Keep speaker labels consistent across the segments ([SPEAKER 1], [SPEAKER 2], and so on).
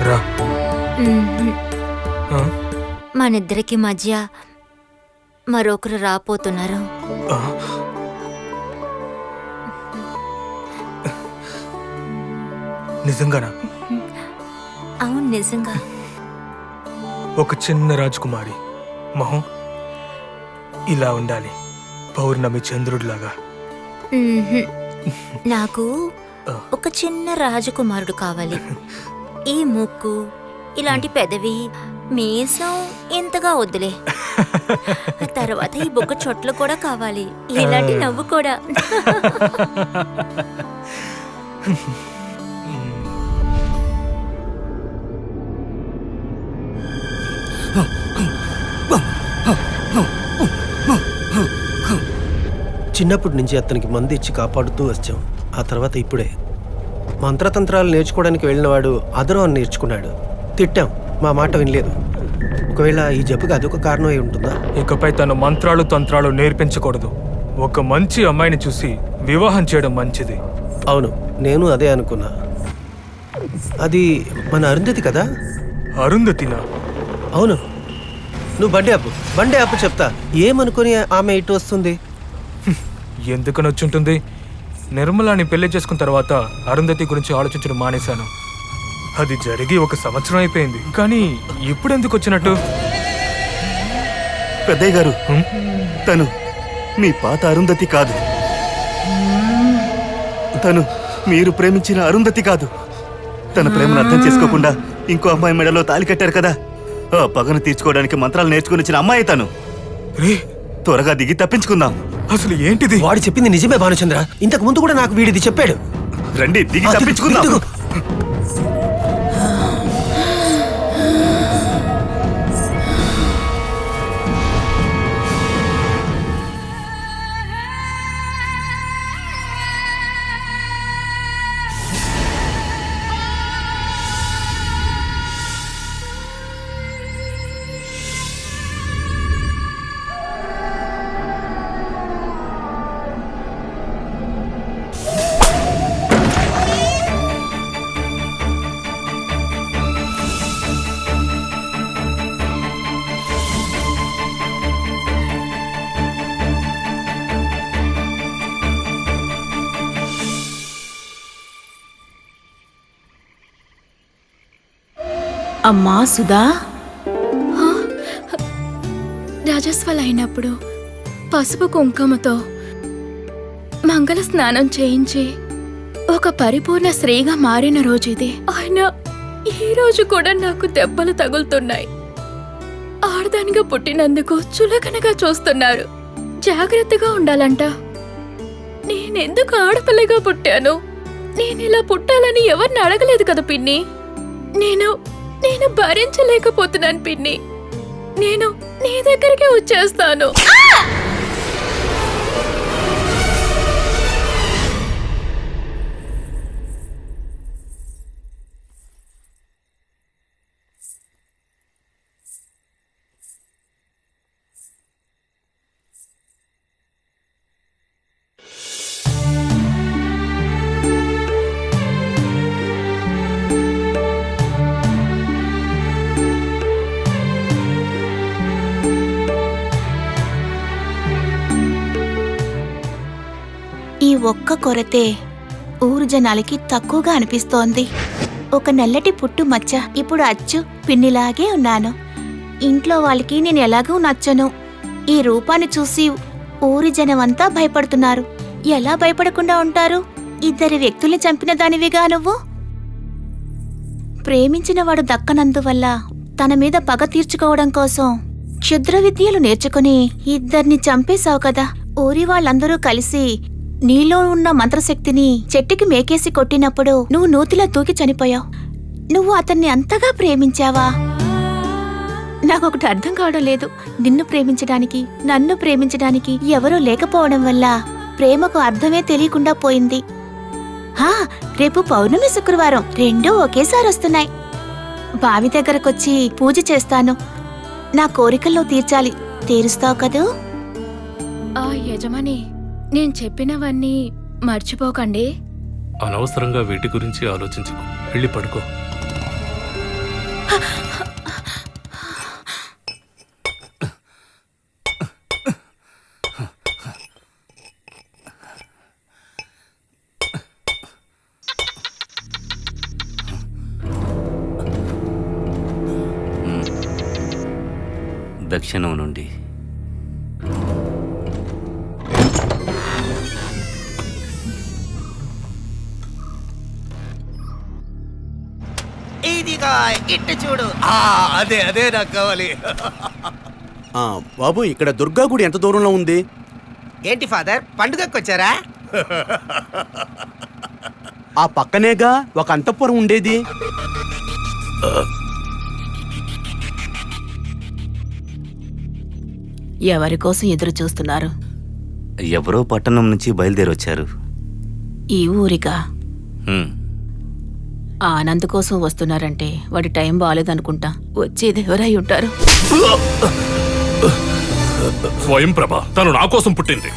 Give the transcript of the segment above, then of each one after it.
[SPEAKER 1] రా.
[SPEAKER 2] మనిద్దరికి మధ్య మరొకరు రాపోతున్నారు.
[SPEAKER 1] నిజంగానా?
[SPEAKER 2] అవును, నిజంగా.
[SPEAKER 1] ఒక చిన్న రాజకుమారి మొహం ఇలా ఉండాలి, పౌర్ణమి చంద్రుడిలాగా.
[SPEAKER 2] నాకు ఒక చిన్న రాజకుమారుడు కావాలి. ఈ ముక్కు, ఇలాంటి పెదవి, మీసం ఇంతగా వద్దులే. తర్వాత ఈ బొక్క చొట్లు కూడా కావాలి, ఇలాంటి నవ్వు కూడా.
[SPEAKER 3] చిన్నప్పటి నుంచి అతనికి మంది ఇచ్చి కాపాడుతూ వచ్చాం. ఆ తర్వాత ఇప్పుడే మంత్రతంత్రాలు నేర్చుకోవడానికి వెళ్ళినవాడు అదరం అని నేర్చుకున్నాడు. తిట్టాం, మా మాట వినలేదు. ఒకవేళ ఈ జబ్బుకి అదొక కారణం అయి ఉంటుందా?
[SPEAKER 1] ఇకపై తను మంత్రాలు తంత్రాలు నేర్పించకూడదు. ఒక మంచి అమ్మాయిని చూసి వివాహం చేయడం మంచిది.
[SPEAKER 3] అవును, నేను అదే అనుకున్నా. అది మన అరుంధతి కదా?
[SPEAKER 1] అరుంధతినా?
[SPEAKER 3] అవును. నువ్వు బండి ఆపు చెప్తా. ఏమనుకుని ఆమె ఇటు వస్తుంది?
[SPEAKER 1] ఎందుకని వచ్చుంటుంది? నిర్మలాని పెళ్లి చేసుకున్న తర్వాత అరుంధతి గురించి ఆలోచించడం మానేశాను. అది జరిగి 1 సంవత్సరం అయిపోయింది. కానీ ఇప్పుడెందుకు వచ్చినట్టు?
[SPEAKER 4] పెద్దయ్య గారు, తను మీ పాత అరుంధతి కాదు. తను మీరు ప్రేమించిన అరుంధతి కాదు. తన ప్రేమను అర్థం చేసుకోకుండా ఇంకో అమ్మాయి మెడలో తాళి కట్టారు కదా, ఆ పగను తీర్చుకోవడానికి మంత్రాలు నేర్చుకుని వచ్చిన అమ్మాయి తను. త్వరగా దిగి తప్పించుకుందాం.
[SPEAKER 1] అసలు ఏంటిది?
[SPEAKER 3] వాడు చెప్పింది నిజమే భానుచంద్ర. ఇంతకు ముందు కూడా నాకు వీడిది చెప్పాడు.
[SPEAKER 4] రండి, దిగి తప్పించుకుందాం.
[SPEAKER 5] అమ్మా సుధా, రాజస్వలైనప్పుడు పసుపు కుంకుమతో మంగళ స్నానం చేయించి ఒక పరిపూర్ణ స్త్రీగా మారిన రోజు ఇది. ఆయన ఈ రోజు కూడా నాకు దెబ్బలు తగులుతున్నాయి. ఆడదానిగా పుట్టినందుకు చులకనగా చూస్తున్నారు. జాగ్రత్తగా ఉండాలంట. నేనెందుకు ఆడపిల్లగా పుట్టాను? నేనిలా పుట్టాలని ఎవరిని అడగలేదు కదా పిన్ని. నేను భరించలేకపోతున్నాను పిన్ని. నేను నీ దగ్గరికి వచ్చేస్తాను. ఈ ఒక్క కొరతే ఊరు జనాలకి తక్కువగా అనిపిస్తోంది. ఒక నల్లటి పుట్టు మచ్చ. ఇప్పుడు అచ్చు పిన్నిలాగే ఉన్నాను. ఇంట్లో వాళ్ళకి నేను ఎలాగూ నచ్చను. ఈ రూపాన్ని చూసి ఊరి జనమంతా భయపడుతున్నారు. ఎలా భయపడకుండా ఉంటారు? 2 వ్యక్తుల్ని చంపిన దానివిగా నువ్వు. ప్రేమించిన వాడు దక్కనందువల్ల తన మీద పగ తీర్చుకోవడం కోసం క్షుద్ర విద్యలు నేర్చుకుని 2 చంపేశావు కదా. ఊరి వాళ్ళందరూ కలిసి నీలో ఉన్న మంత్రశక్తిని చెట్టుకి మేకేసి కొట్టినప్పుడు నువ్వు నూతిలో తూకి చనిపోయావు. నువ్వు అతన్ని అంతగా ప్రేమించావా? నాకొకటి అర్థం కావడం లేదు. నిన్ను ప్రేమించడానికి, నన్ను ప్రేమించడానికి ఎవరూ లేకపోవడం వల్ల ప్రేమకు అర్థమే తెలియకుండా పోయింది. రేపు పౌర్ణమి, శుక్రవారం 2 ఒకేసారి వస్తున్నాయి. బావి దగ్గరకొచ్చి పూజ చేస్తాను. నా కోరికల్లో తీర్చాలి. తీరుస్తావు కదూ? యజమాని, నేను చెప్పినవన్నీ మర్చిపోకండి.
[SPEAKER 6] అనవసరంగా వీటి గురించి ఆలోచించుకో. వెళ్ళి పడుకో.
[SPEAKER 4] దక్షిణం నుండి.
[SPEAKER 6] ఇదిగో ఇట్టు చూడు.
[SPEAKER 7] అదే అదే నాకు కావాలి.
[SPEAKER 8] బాబు ఇక్కడ దుర్గా గుడి ఎంత దూరంలో ఉంది?
[SPEAKER 6] ఏంటి ఫాదర్, పండుగకి వచ్చారా?
[SPEAKER 8] ఆ పక్కనేగా ఒక అంతఃపురం ఉండేది.
[SPEAKER 5] ఎవరి కోసం ఎదురు చూస్తున్నారు?
[SPEAKER 4] ఎవరో పట్టణం నుంచి బయలుదేరి వచ్చారు.
[SPEAKER 5] ఈ ఊరిగా
[SPEAKER 4] హ్మ్.
[SPEAKER 5] ఆనంద్ కోసం వస్తున్నారంటే వాడి టైం బాగాలేదనుకుంటా. వచ్చేది ఎవరై ఉంటారు?
[SPEAKER 9] స్వయం ప్రభ తను నా కోసం పుట్టింది.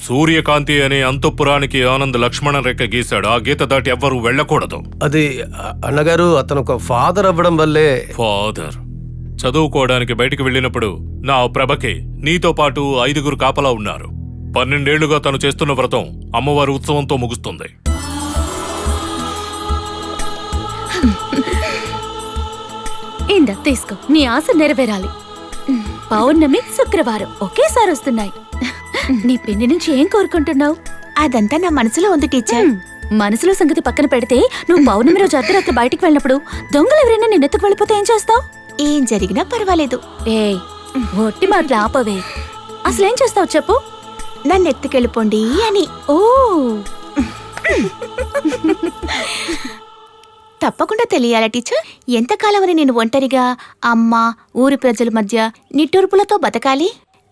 [SPEAKER 9] సూర్యకాంతి అనే అంతఃపురానికి ఆనంద్ లక్ష్మణ రేఖ గీశాడు. ఆ గీత దాటి ఎవ్వరూ వెళ్ళకూడదు.
[SPEAKER 3] అది అన్నగారు అతను ఒక ఫాదర్ అవ్వడం వల్లే.
[SPEAKER 9] ఫాదర్ చదువుకోవడానికి బయటికి వెళ్ళినప్పుడు నా ప్రభకి నీతో పాటు 5 కాపలా ఉన్నారు. 12 ఏళ్లుగా తను చేస్తున్న వ్రతం అమ్మవారి ఉత్సవంతో ముగుస్తుంది.
[SPEAKER 10] ఇందా తీసుకో, నీ ఆశ నెరవేరాలి. పౌర్ణమి శుక్రవారం ఒకేసారి వస్తున్నాయి. నీ పిన్ని నుంచి ఏం కోరుకుంటున్నావు?
[SPEAKER 5] అదంతా నా మనసులో ఉంది టీచర్.
[SPEAKER 10] మనసులో సంగతి పక్కన పెడితే నువ్వు పౌర్ణమి రోజు అర్ధరాత్రి బయటికి వెళ్ళినప్పుడు దొంగలు ఎవరైనా నిన్నెత్తుకు వెళ్ళిపోతే ఏం చేస్తావు?
[SPEAKER 5] ఏం జరిగినా పర్వాలేదు.
[SPEAKER 10] ఏయ్, ఒట్టి మాటలు ఆపవే. అసలేం చేస్తావు చెప్పు?
[SPEAKER 5] నన్ను ఎత్తుకెళ్ళిపోండి అని.
[SPEAKER 10] ఓ,
[SPEAKER 5] తప్పకుండా తెలియాలా టీచర్? ఎంతకాలమని నేను ఒంటరిగా అమ్మ ఊరి ప్రజల మధ్య నిట్టూర్పులతో బతకాలి?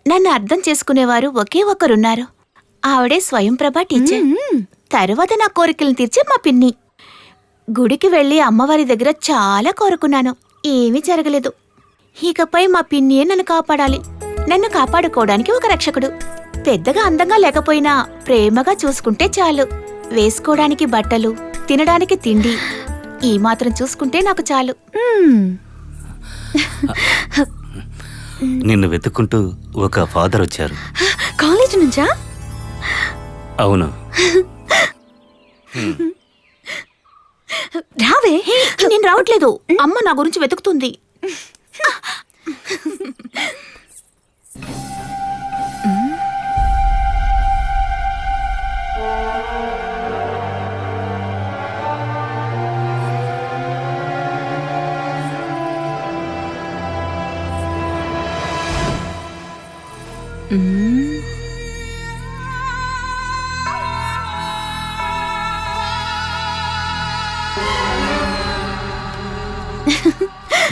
[SPEAKER 5] నన్ను అర్థం చేసుకునేవారు ఒకే ఒక్కరున్నారు. ఆవిడే స్వయంప్రభ టీచర్. తరువాత నా కోరికలను తీర్చే మా పిన్ని. గుడికి వెళ్లి అమ్మవారి దగ్గర చాలా కోరుకున్నాను, ఏమీ జరగలేదు. ఇకపై మా పిన్నియే నన్ను కాపాడాలి. నన్ను కాపాడుకోవడానికి ఒక రక్షకుడు. పెద్దగా అందంగా లేకపోయినా ప్రేమగా చూసుకుంటే చాలు. వేసుకోవడానికి బట్టలు, తినడానికి తిండి, ఈ మాత్రం చూసుకుంటే నాకు చాలు.
[SPEAKER 4] నిన్ను వెతుక్కుంటూ ఒక ఫాదర్ వచ్చారు.
[SPEAKER 10] కాలేజ్ నుంచా?
[SPEAKER 4] అవును.
[SPEAKER 10] రావే.
[SPEAKER 5] నేను రావట్లేదు, అమ్మ నా గురించి వెతుకుతుంది.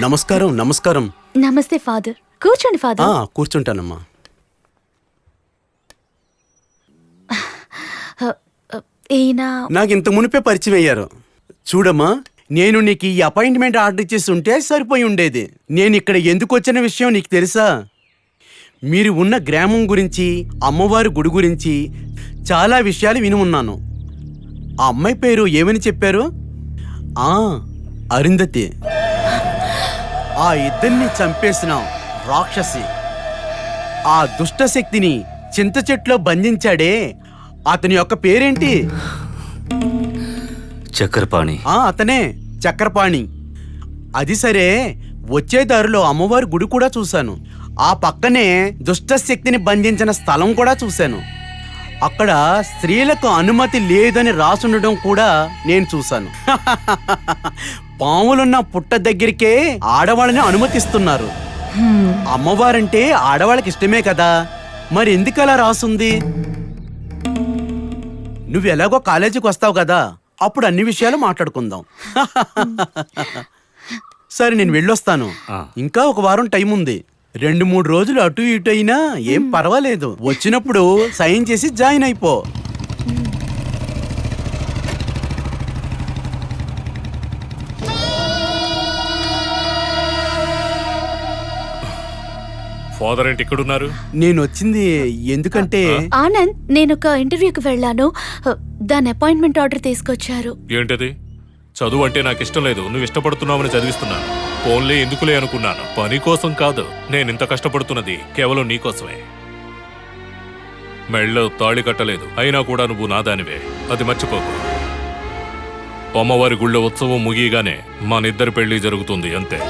[SPEAKER 8] నమస్కారం. నమస్కారం.
[SPEAKER 10] నమస్తే ఫాదర్. కూర్చోండి ఫాదర్.
[SPEAKER 8] కూర్చుంటానమ్మా.
[SPEAKER 10] ఈయన
[SPEAKER 8] నాకు ఇంత మునిపే పరిచయం అయ్యారు. చూడమ్మా, నేను నీకు ఈ అపాయింట్మెంట్ ఆర్డర్ ఇచ్చేసి ఉంటే సరిపోయి ఉండేది. నేను ఇక్కడ ఎందుకు వచ్చిన విషయం నీకు తెలుసా? మీరు ఉన్న గ్రామం గురించి, అమ్మవారి గుడి గురించి చాలా విషయాలు విని ఉన్నాను. ఆ అమ్మాయి పేరు ఏమని చెప్పారు? అరుంధతి. ఆ ఇద్దరిని చంపేసిన రాక్షసి. ఆ దుష్టశక్తిని చింత చెట్లో బంధించాడే, అతని యొక్క పేరేంటి?
[SPEAKER 4] చక్రపాణి.
[SPEAKER 8] అతనే, చక్రపాణి. అది సరే, వచ్చే దారిలో అమ్మవారి గుడి కూడా చూశాను. ఆ పక్కనే దుష్టశక్తిని బంధించిన స్థలం కూడా చూశాను. అక్కడ స్త్రీలకు అనుమతి లేదని రాసుండడం కూడా నేను చూశాను. పాములున్న పుట్ట దగ్గరికే ఆడవాళ్ళని అనుమతిస్తున్నారు. అమ్మవారంటే ఆడవాళ్ళకి ఇష్టమే కదా, మరి ఎందుకు అలా రాసుంది? నువ్వు ఎలాగో కాలేజీకి వస్తావు కదా, అప్పుడు అన్ని విషయాలు మాట్లాడుకుందాం. సరే, నేను వెళ్ళొస్తాను. ఇంకా ఒక వారం టైం ఉంది. 2-3 రోజులు అటు ఇటు అయినా ఏం పర్వాలేదు. వచ్చినప్పుడు సైన్ చేసి జాయిన్ అయిపో.
[SPEAKER 9] ఫాదర్ ఏంటి ఇక్కడున్నారు?
[SPEAKER 8] నేను వచ్చింది ఎందుకంటే
[SPEAKER 10] ఆనంద్, నేను ఒక ఇంటర్వ్యూకి వెళ్ళాను. దాని అపాయింట్మెంట్ ఆర్డర్ తీసుకొచ్చారు.
[SPEAKER 9] ఏంటది? చదువు అంటే నాకు ఇష్టం లేదు, నువ్వు ఇష్టపడుతున్నావని చదివిస్తున్నాను. ఫోన్లే ఎందుకులే అనుకున్నాను. పని కోసం కాదు, నేను ఇంత కష్టపడుతున్నది కేవలం నీకోసమే. మెళ్ళో తాళి కట్టలేదు, అయినా కూడా నువ్వు నాదానివే, అది మర్చిపోకు. అమ్మవారి గుళ్ళో ఉత్సవం ముగియగానే మనిద్దరి పెళ్లి జరుగుతుంది, అంతే.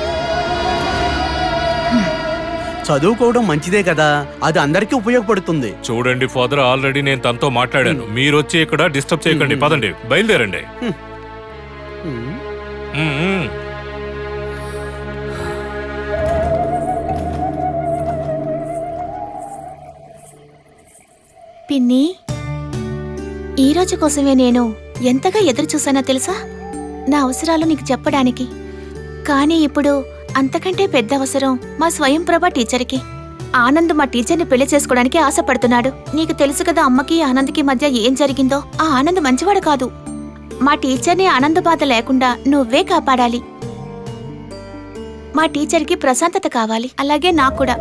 [SPEAKER 8] చదువుకోవడం మంచిదే కదా, అది అందరికీ ఉపయోగపడుతుంది.
[SPEAKER 9] చూడండి ఫాదర్, ఆల్రెడీ నేను తనతో మాట్లాడాను. మీరు వచ్చి ఇక్కడ డిస్టర్బ్ చేయకండి. పదండి, బయలుదేరండి. మ్మ్.
[SPEAKER 5] పిన్ని, ఈ రోజు కోసమే నేను ఎంతగా ఎదురు చూసానో తెలుసా, నా అవసరాలు నీకు చెప్పడానికి. కానీ ఇప్పుడు అంతకంటే పెద్ద అవసరం మా స్వయంప్రభ టీచర్కి. ఆనంద్ మా టీచర్ని పెళ్లి చేసుకోవడానికి ఆశపడుతున్నాడు. నీకు తెలుసు కదా అమ్మకి ఆనంద్కి మధ్య ఏం జరిగిందో. ఆ ఆనంద్ మంచివాడు కాదు. మా టీచర్ని ఆనంద బాధ లేకుండా నువ్వే కాపాడాలి. మా టీచర్కి ప్రశాంతత కావాలి, అలాగే నాకు కూడా.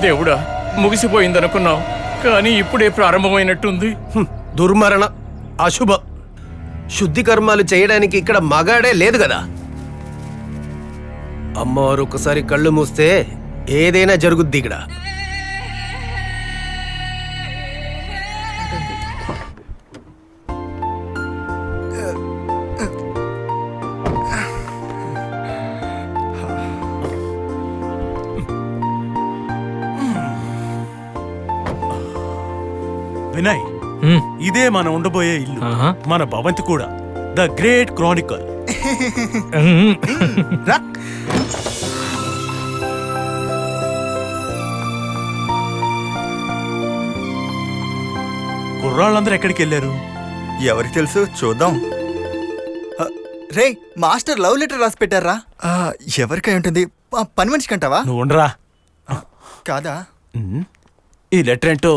[SPEAKER 11] దేవుడా, ముగిసిపోయిందనుకున్నావు, కానీ ఇప్పుడే ప్రారంభమైనట్టుంది.
[SPEAKER 3] దుర్మరణ, అశుభ, శుద్ధి కర్మాలు చేయడానికి ఇక్కడ మగాడే లేదు కదా. అమ్మవారు ఒకసారి కళ్ళు మూస్తే ఏదైనా జరుగుద్ది ఇక్కడ.
[SPEAKER 12] వినయ్, ఇదే మనం ఉండబోయే ఇల్లు, మన భవంతి కూడా. The great Chronicle. కుర్రాళ్ళందరూ ఎక్కడికి వెళ్ళారు?
[SPEAKER 4] ఎవరికి తెలుసు, చూద్దాం. రే, మాస్టర్ లవ్ లెటర్ రాసి పెట్టారా? ఎవరికై ఉంటుంది? పని మనిషి కంటావా?
[SPEAKER 12] నువ్వు ఉండరా.
[SPEAKER 4] కాదా?
[SPEAKER 12] ఈ లెటర్ ఏంటో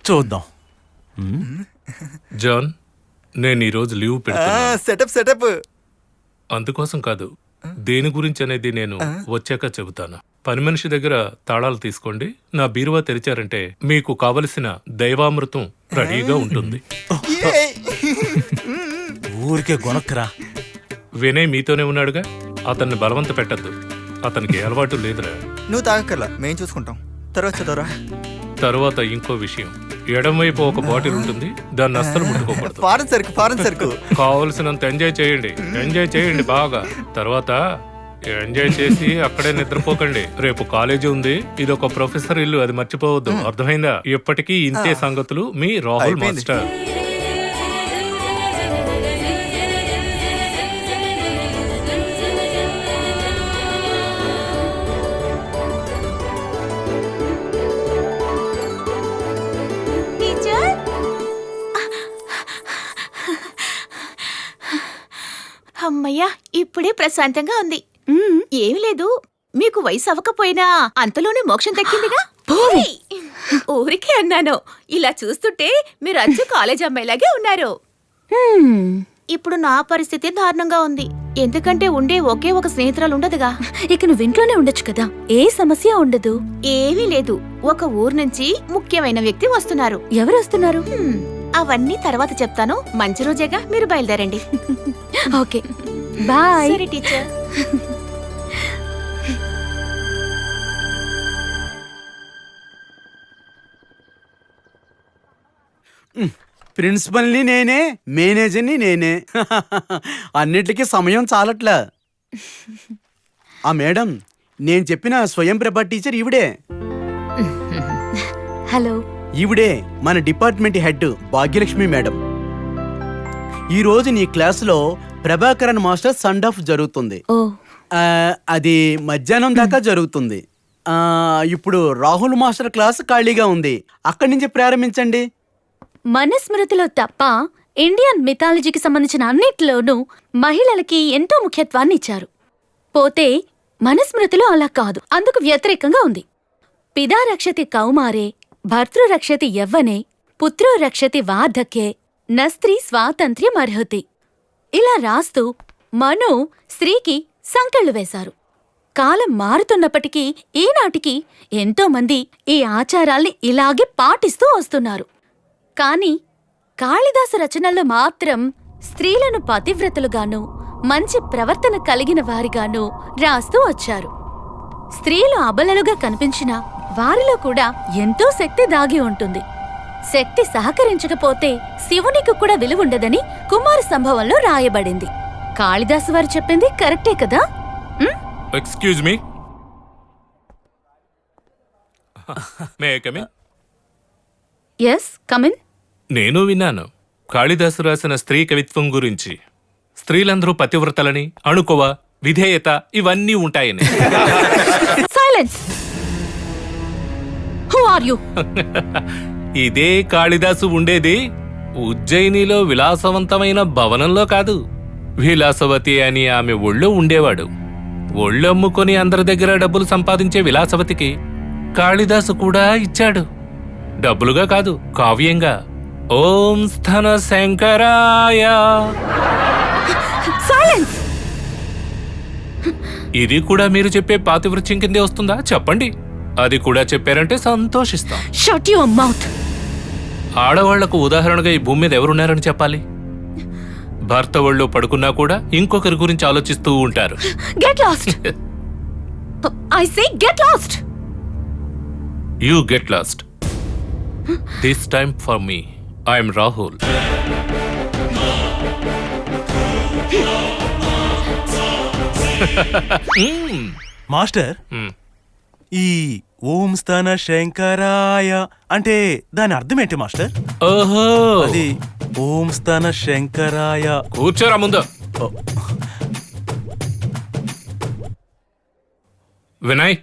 [SPEAKER 12] చూద్దాం.
[SPEAKER 9] జాన్, నేను ఈరోజు లీవ్ పెడతాను.
[SPEAKER 4] సెటప్
[SPEAKER 9] అందుకోసం కాదు, దేని గురించి అనేది నేను వచ్చాక చెబుతాను. పని మనిషి దగ్గర తాళాలు తీసుకోండి. నా బీరువా తెరిచారంటే మీకు కావలసిన దైవామృతం రెడీగా ఉంటుంది.
[SPEAKER 12] ఊరికే గొనక్కరా.
[SPEAKER 9] వినయ్ మీతోనే ఉన్నాడుగా, అతన్ని బలవంత పెట్టద్దు. అతనికి అలవాటు లేదురా.
[SPEAKER 4] నువ్వు తాగక్కర్లా, మేం చూసుకుంటాం.
[SPEAKER 9] తర్వాత ఇంకో విషయం, ఎడమవైపు ఒక బాటిల్ ఉంటుంది, దాన్ని అస్సలు ముట్టుకోకూడదు.
[SPEAKER 4] ఫారెన్ సరుకు
[SPEAKER 9] కావలసినంత ఎంజాయ్ చేయండి బాగా. తర్వాత ఎంజాయ్ చేసి అక్కడే నిద్రపోకండి. రేపు కాలేజీ ఉంది, ఇది ఒక ప్రొఫెసర్ ఇల్లు, అది మర్చిపోవద్దు. అర్థమైందా? ఇప్పటికీ ఇంతే సంగతులు. మీ రాహుల్ మాస్టర్.
[SPEAKER 5] అమ్మయ్యా, ఇప్పుడే ప్రశాంతంగా ఉంది. ఏమి లేదు, మీకు వయసు అవ్వకపోయినా అంతలోనే మోక్షం దక్కిందిగా. ఊరికే అన్నాను. ఇలా చూస్తుంటే మీరు అచ్చు కాలేజ్ అమ్మాయిలాగే ఉన్నారు. ఇప్పుడు నా పరిస్థితి దారుణంగా ఉంది. ఎందుకంటే ఉండే ఒకే ఒక స్నేహితురాలు ఉండదుగా.
[SPEAKER 10] ఇక నువ్వు ఇంట్లోనే ఉండొచ్చు కదా, ఏ సమస్య ఉండదు.
[SPEAKER 5] ఏమీ లేదు, ఒక ఊరు నుంచి ముఖ్యమైన వ్యక్తి వస్తున్నారు.
[SPEAKER 10] ఎవరు వస్తున్నారు?
[SPEAKER 5] అవన్నీ తర్వాత చెప్తాను. మంచి రోజేగా, మీరు బయలుదేరండి.
[SPEAKER 10] Okay, bye.
[SPEAKER 5] సరే టీచర్.
[SPEAKER 8] ప్రిన్సిపల్ని నేనే, మేనేజర్ని నేనే. అన్నిటికీ సమయం చాలట్లా. ఆ మేడం, నేను చెప్పిన స్వయంప్రభ టీచర్ ఈవిడే.
[SPEAKER 10] హలో.
[SPEAKER 8] ఈవిడే మన డిపార్ట్మెంట్ హెడ్ భాగ్యలక్ష్మి మేడం. ఈరోజు నీ క్లాసులో ప్రభాకరన్ మాస్టర్ సండ్ ఆఫ్ జరుగుతుంది. అది మధ్యాహ్నం దాకా జరుగుతుంది. ఇప్పుడు రాహుల్ మాస్టర్ క్లాస్ ఖాళీగా ఉంది, అక్కడి నుంచి ప్రారంభించండి.
[SPEAKER 10] మనుస్మృతిలో తప్ప ఇండియన్ మిథాలజీకి సంబంధించిన అన్నిటిలోనూ మహిళలకి ఎంతో ముఖ్యత్వాన్ని ఇచ్చారు. పోతే మనుస్మృతిలో అలా కాదు, అందుకు వ్యతిరేకంగా ఉంది. పిదా రక్షతి కౌమారే, భర్తృ రక్షతి యవ్వనే, పుత్రో రక్షతి వార్ధక్యే, నస్త్రీ స్వాతంత్ర్యం అర్హతి. ఇలా రాస్తూ మను స్త్రీకి సంకెళ్ళు వేశారు. కాలం మారుతున్నప్పటికీ ఈనాటికి ఎంతో మంది ఈ ఆచారాల్ని ఇలాగే పాటిస్తూ వస్తున్నారు. కాని కాళిదాసు రచనల్లో మాత్రం స్త్రీలను పతివ్రతలుగాను మంచి ప్రవర్తన కలిగిన వారిగాను రాస్తూ వచ్చారు. స్త్రీలు అబలలుగా కనిపించినా వారిలో కూడా ఎంతో శక్తి దాగి ఉంటుంది. శక్తి సహకరించకపోతే శివునికి కూడా విలువుండదని కుమార సంభవంలో రాయబడింది. కాళిదాసు వారు చెప్పింది కరెక్టే కదా?
[SPEAKER 9] Excuse me, may I come in?
[SPEAKER 10] Yes, come in.
[SPEAKER 9] నేను విన్నాను కాళిదాసు రాసిన స్త్రీ కవిత్వం గురించి. స్త్రీలందరూ పతివ్రతలని, అణుకువ, విధేయత ఇవన్నీ ఉంటాయని.
[SPEAKER 10] సైలెన్స్. Who are you?
[SPEAKER 9] ఇదే కాళిదాసు ఉండేది ఉజ్జయినిలో విలాసవంతమైన భవనంలో కాదు, విలాసవతి అని ఆమె ఒళ్ళో ఉండేవాడు. ఒళ్ళమ్ముకొని అందరి దగ్గర డబ్బులు సంపాదించే విలాసవతికి కాళిదాసు కూడా ఇచ్చాడు. డబ్బులుగా కాదు, కావ్యంగా. ఓం స్థన శంకరాయ.
[SPEAKER 10] సైలెన్స్.
[SPEAKER 9] ఇది కూడా మీరు చెప్పే పాతివృత్యం కిందే వస్తుందా? చెప్పండి. అది కూడా చెప్పారంటే సంతోషిస్తాం.
[SPEAKER 10] Shut your mouth.
[SPEAKER 9] ఆడవాళ్లకు ఉదాహరణగా ఈ భూమి మీద ఎవరున్నారని చెప్పాలి? భర్త ఒళ్ళో పడుకున్నా కూడా ఇంకొకరి గురించి ఆలోచిస్తూ ఉంటారు.
[SPEAKER 10] Get lost. I say get lost.
[SPEAKER 9] You get lost. This time for me. I'm Rahul.
[SPEAKER 12] Master, ఈ ఓం స్థాన శంకరాయ అంటే దాని అర్థం ఏంటి మాస్టర్?
[SPEAKER 9] ఓహో,
[SPEAKER 12] అది ఓం స్థాన శంకరాయ.
[SPEAKER 9] కూర్చోరా ముందు. Vinay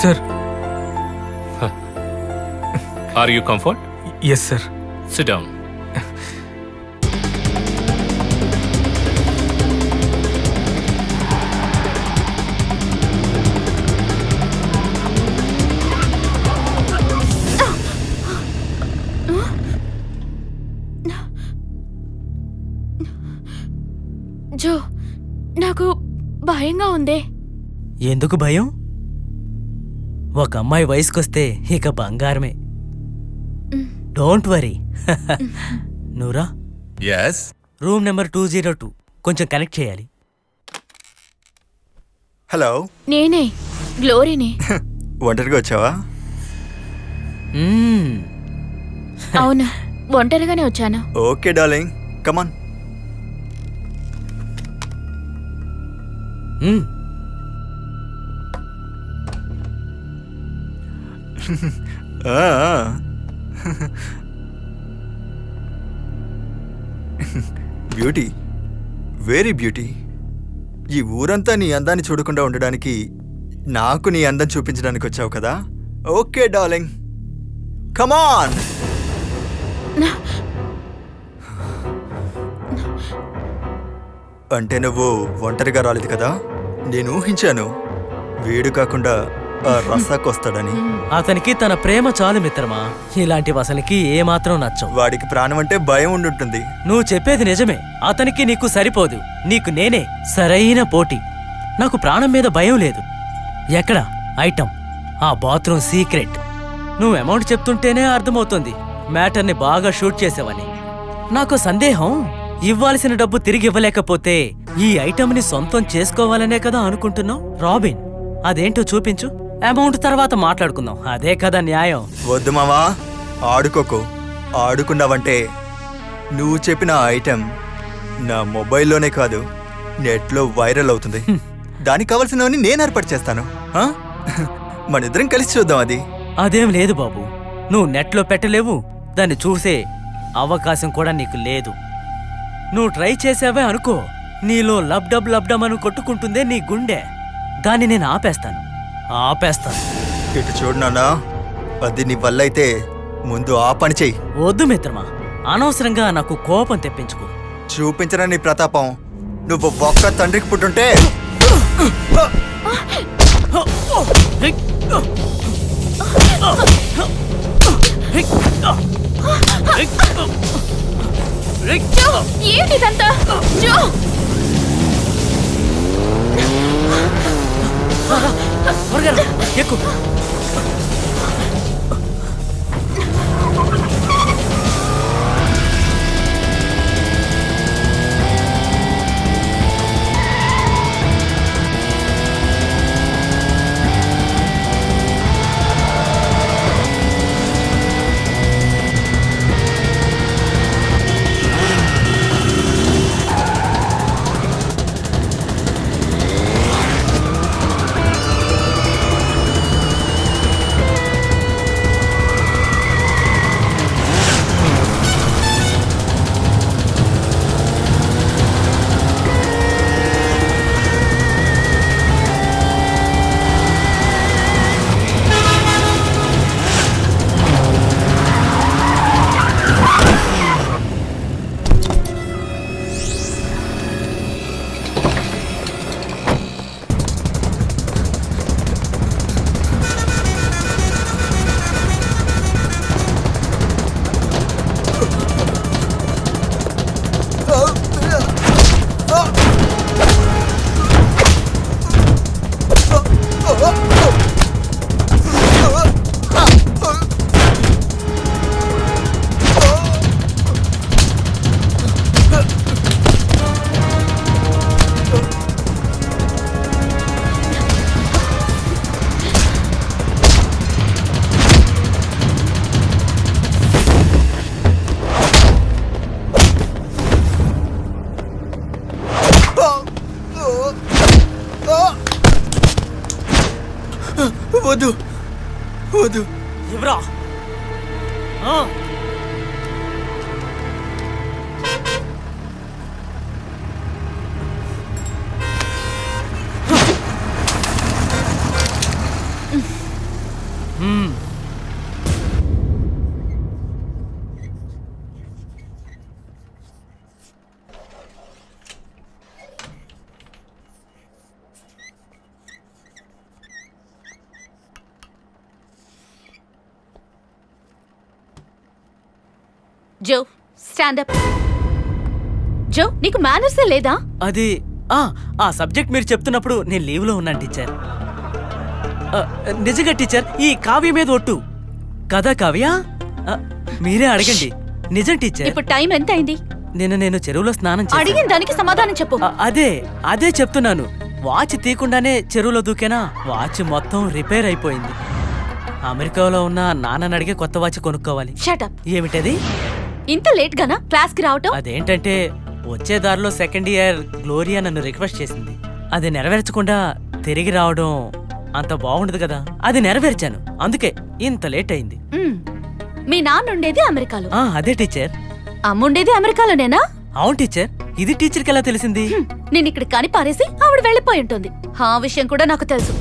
[SPEAKER 1] sir.
[SPEAKER 9] Are you comfort?
[SPEAKER 1] Yes sir.
[SPEAKER 9] Sit down.
[SPEAKER 5] జో, నాకు భయంగా ఉందే.
[SPEAKER 13] ఎందుకు భయం? ఒక అమ్మాయి వయసుకొస్తే ఇక బంగారమే. Don't worry. Noora,
[SPEAKER 7] yes,
[SPEAKER 13] room number 202 కొంచెం కనెక్ట్ చేయాలి.
[SPEAKER 4] హలో,
[SPEAKER 5] నేనే గ్లోరీని.
[SPEAKER 4] ఒంటరిగా వచ్చావా?
[SPEAKER 5] అవును, ఒంటరిగానే వచ్చాను.
[SPEAKER 4] Okay darling, come on. Beauty, very beauty. ఈ ఊరంతా నీ అందాన్ని చూడకుండా ఉండడానికి నాకు నీ అందం చూపించడానికి వచ్చావు కదా. ఓకే డార్లింగ్, కమాన్. అంటే నువ్వు ఒంటరిగా రాలేదు కదా? నేను ఊహించాను వీడు కాకుండా ఆ రసాకొస్తాడని.
[SPEAKER 13] అతనికి తన ప్రేమ చాలు మిత్రమా. ఇలాంటివి అసలుకి ఏమాత్రం నచ్చవు.
[SPEAKER 4] వాడికి ప్రాణం అంటే భయం ఉండుంటుంది.
[SPEAKER 13] నువ్వు చెప్పేది నిజమే. అతనికి నీకు సరిపోదు. నీకు నేనే సరైన పోటీ. నాకు ప్రాణం మీద భయం లేదు. ఎక్కడ ఐటమ్? ఆ బాత్రూమ్ సీక్రెట్. నువ్వు అమౌంట్ చెప్తుంటేనే అర్థమవుతుంది మ్యాటర్ని బాగా షూట్ చేసావని. నాకు సందేహం, ఇవ్వాల్సిన డబ్బు తిరిగి ఇవ్వలేకపోతే ఈ ఐటమ్ని సొంతం చేసుకోవాలనే కదా అనుకుంటున్నావు. రాబిన్, అదేంటో చూపించు. అమౌంట్ తర్వాత మాట్లాడుకుందాం. అదే కదా న్యాయం.
[SPEAKER 4] వద్దు మావా, ఆడుకోకు. ఆడుకున్నావంటే నువ్వు చెప్పిన ఐటెం నా మొబైల్లోనే కాదు నెట్లో వైరల్ అవుతుంది. దానికి కావాల్సినవన్నీ నేను ఏర్పాటు చేస్తాను. మనిద్దరం కలిసి చూద్దాం. అది
[SPEAKER 13] అదేం లేదు బాబు. నువ్వు నెట్లో పెట్టలేవు, దాన్ని చూసే అవకాశం కూడా నీకు లేదు. నువ్వు ట్రై చేసావే అనుకో, నీలో లబ్డబ్ లబ్డమ్ అని కొట్టుకుంటుందే నీ గుండె. దాన్ని నేను ఆపేస్తాను.
[SPEAKER 4] ఇటు చూడు నాన్నా, అది నీ వల్ల అయితే ముందు ఆ పని చెయ్యి.
[SPEAKER 13] వద్దు మిత్రమా, అనవసరంగా నాకు కోపం తెప్పించుకో.
[SPEAKER 4] చూపించరా నీ ప్రతాపం. నువ్వు ఒక్క తండ్రికి పుట్టుంటే
[SPEAKER 5] ఏంటిదంతా? జో,
[SPEAKER 13] త్వరగా రా, ఎక్కు.
[SPEAKER 7] వద్దు వద్దు
[SPEAKER 13] ఎవరా?
[SPEAKER 10] జో స్టాండ్ అప్. జో నీకు మేనర్సే లేదా?
[SPEAKER 13] అది ఆ సబ్జెక్ట్ మీరు చెప్తున్నప్పుడు నేను లీవ్లో ఉన్నాను టీచర్. నిజంగా టీచర్, ఈ కావ్య మీద ఒట్టు. కదా కావ్య? మీరే అడగండి. నిజం టీచర్.
[SPEAKER 10] ఇప్పుడు టైం ఎంత అయింది?
[SPEAKER 13] నేను చెరువులో స్నానం చేశాను.
[SPEAKER 10] అడిగిన దానికి సమాధానం చెప్పు.
[SPEAKER 13] అదే చెప్తున్నాను. వాచ్ తీయకుండానే చెరువులో దూకేనా, వాచ్ మొత్తం రిపేర్ అయిపోయింది. అమెరికాలో ఉన్న నాన్నని అడిగే కొత్త వాచ్ కొనుక్కోవాలి.
[SPEAKER 10] Shut up.
[SPEAKER 13] ఏమిటది?
[SPEAKER 10] ఇంత లేట్ గానా క్లాస్ కి రావటం?
[SPEAKER 13] అదేంటంటే వచ్చే దారిలో సెకండ్ ఇయర్ గ్లోరియా నన్ను రిక్వెస్ట్ చేసింది. అది నెరవేర్చకుండా తిరిగి రావడం అంత బాగుండదు కదా. అది నెరవేర్చాను, అందుకే ఇంత లేట్ అయింది.
[SPEAKER 10] మీ నాన్న ఉండేది అమెరికాలో?
[SPEAKER 13] అదే టీచర్.
[SPEAKER 10] అమ్ముండేది అమెరికాలోనేనా?
[SPEAKER 13] అవును టీచర్. ఇది టీచర్కి ఎలా తెలిసింది?
[SPEAKER 10] నేను ఇక్కడ కని పారేసి ఆవిడ వెళ్ళిపోయి ఉంటుంది. ఆ విషయం కూడా నాకు తెలుసు.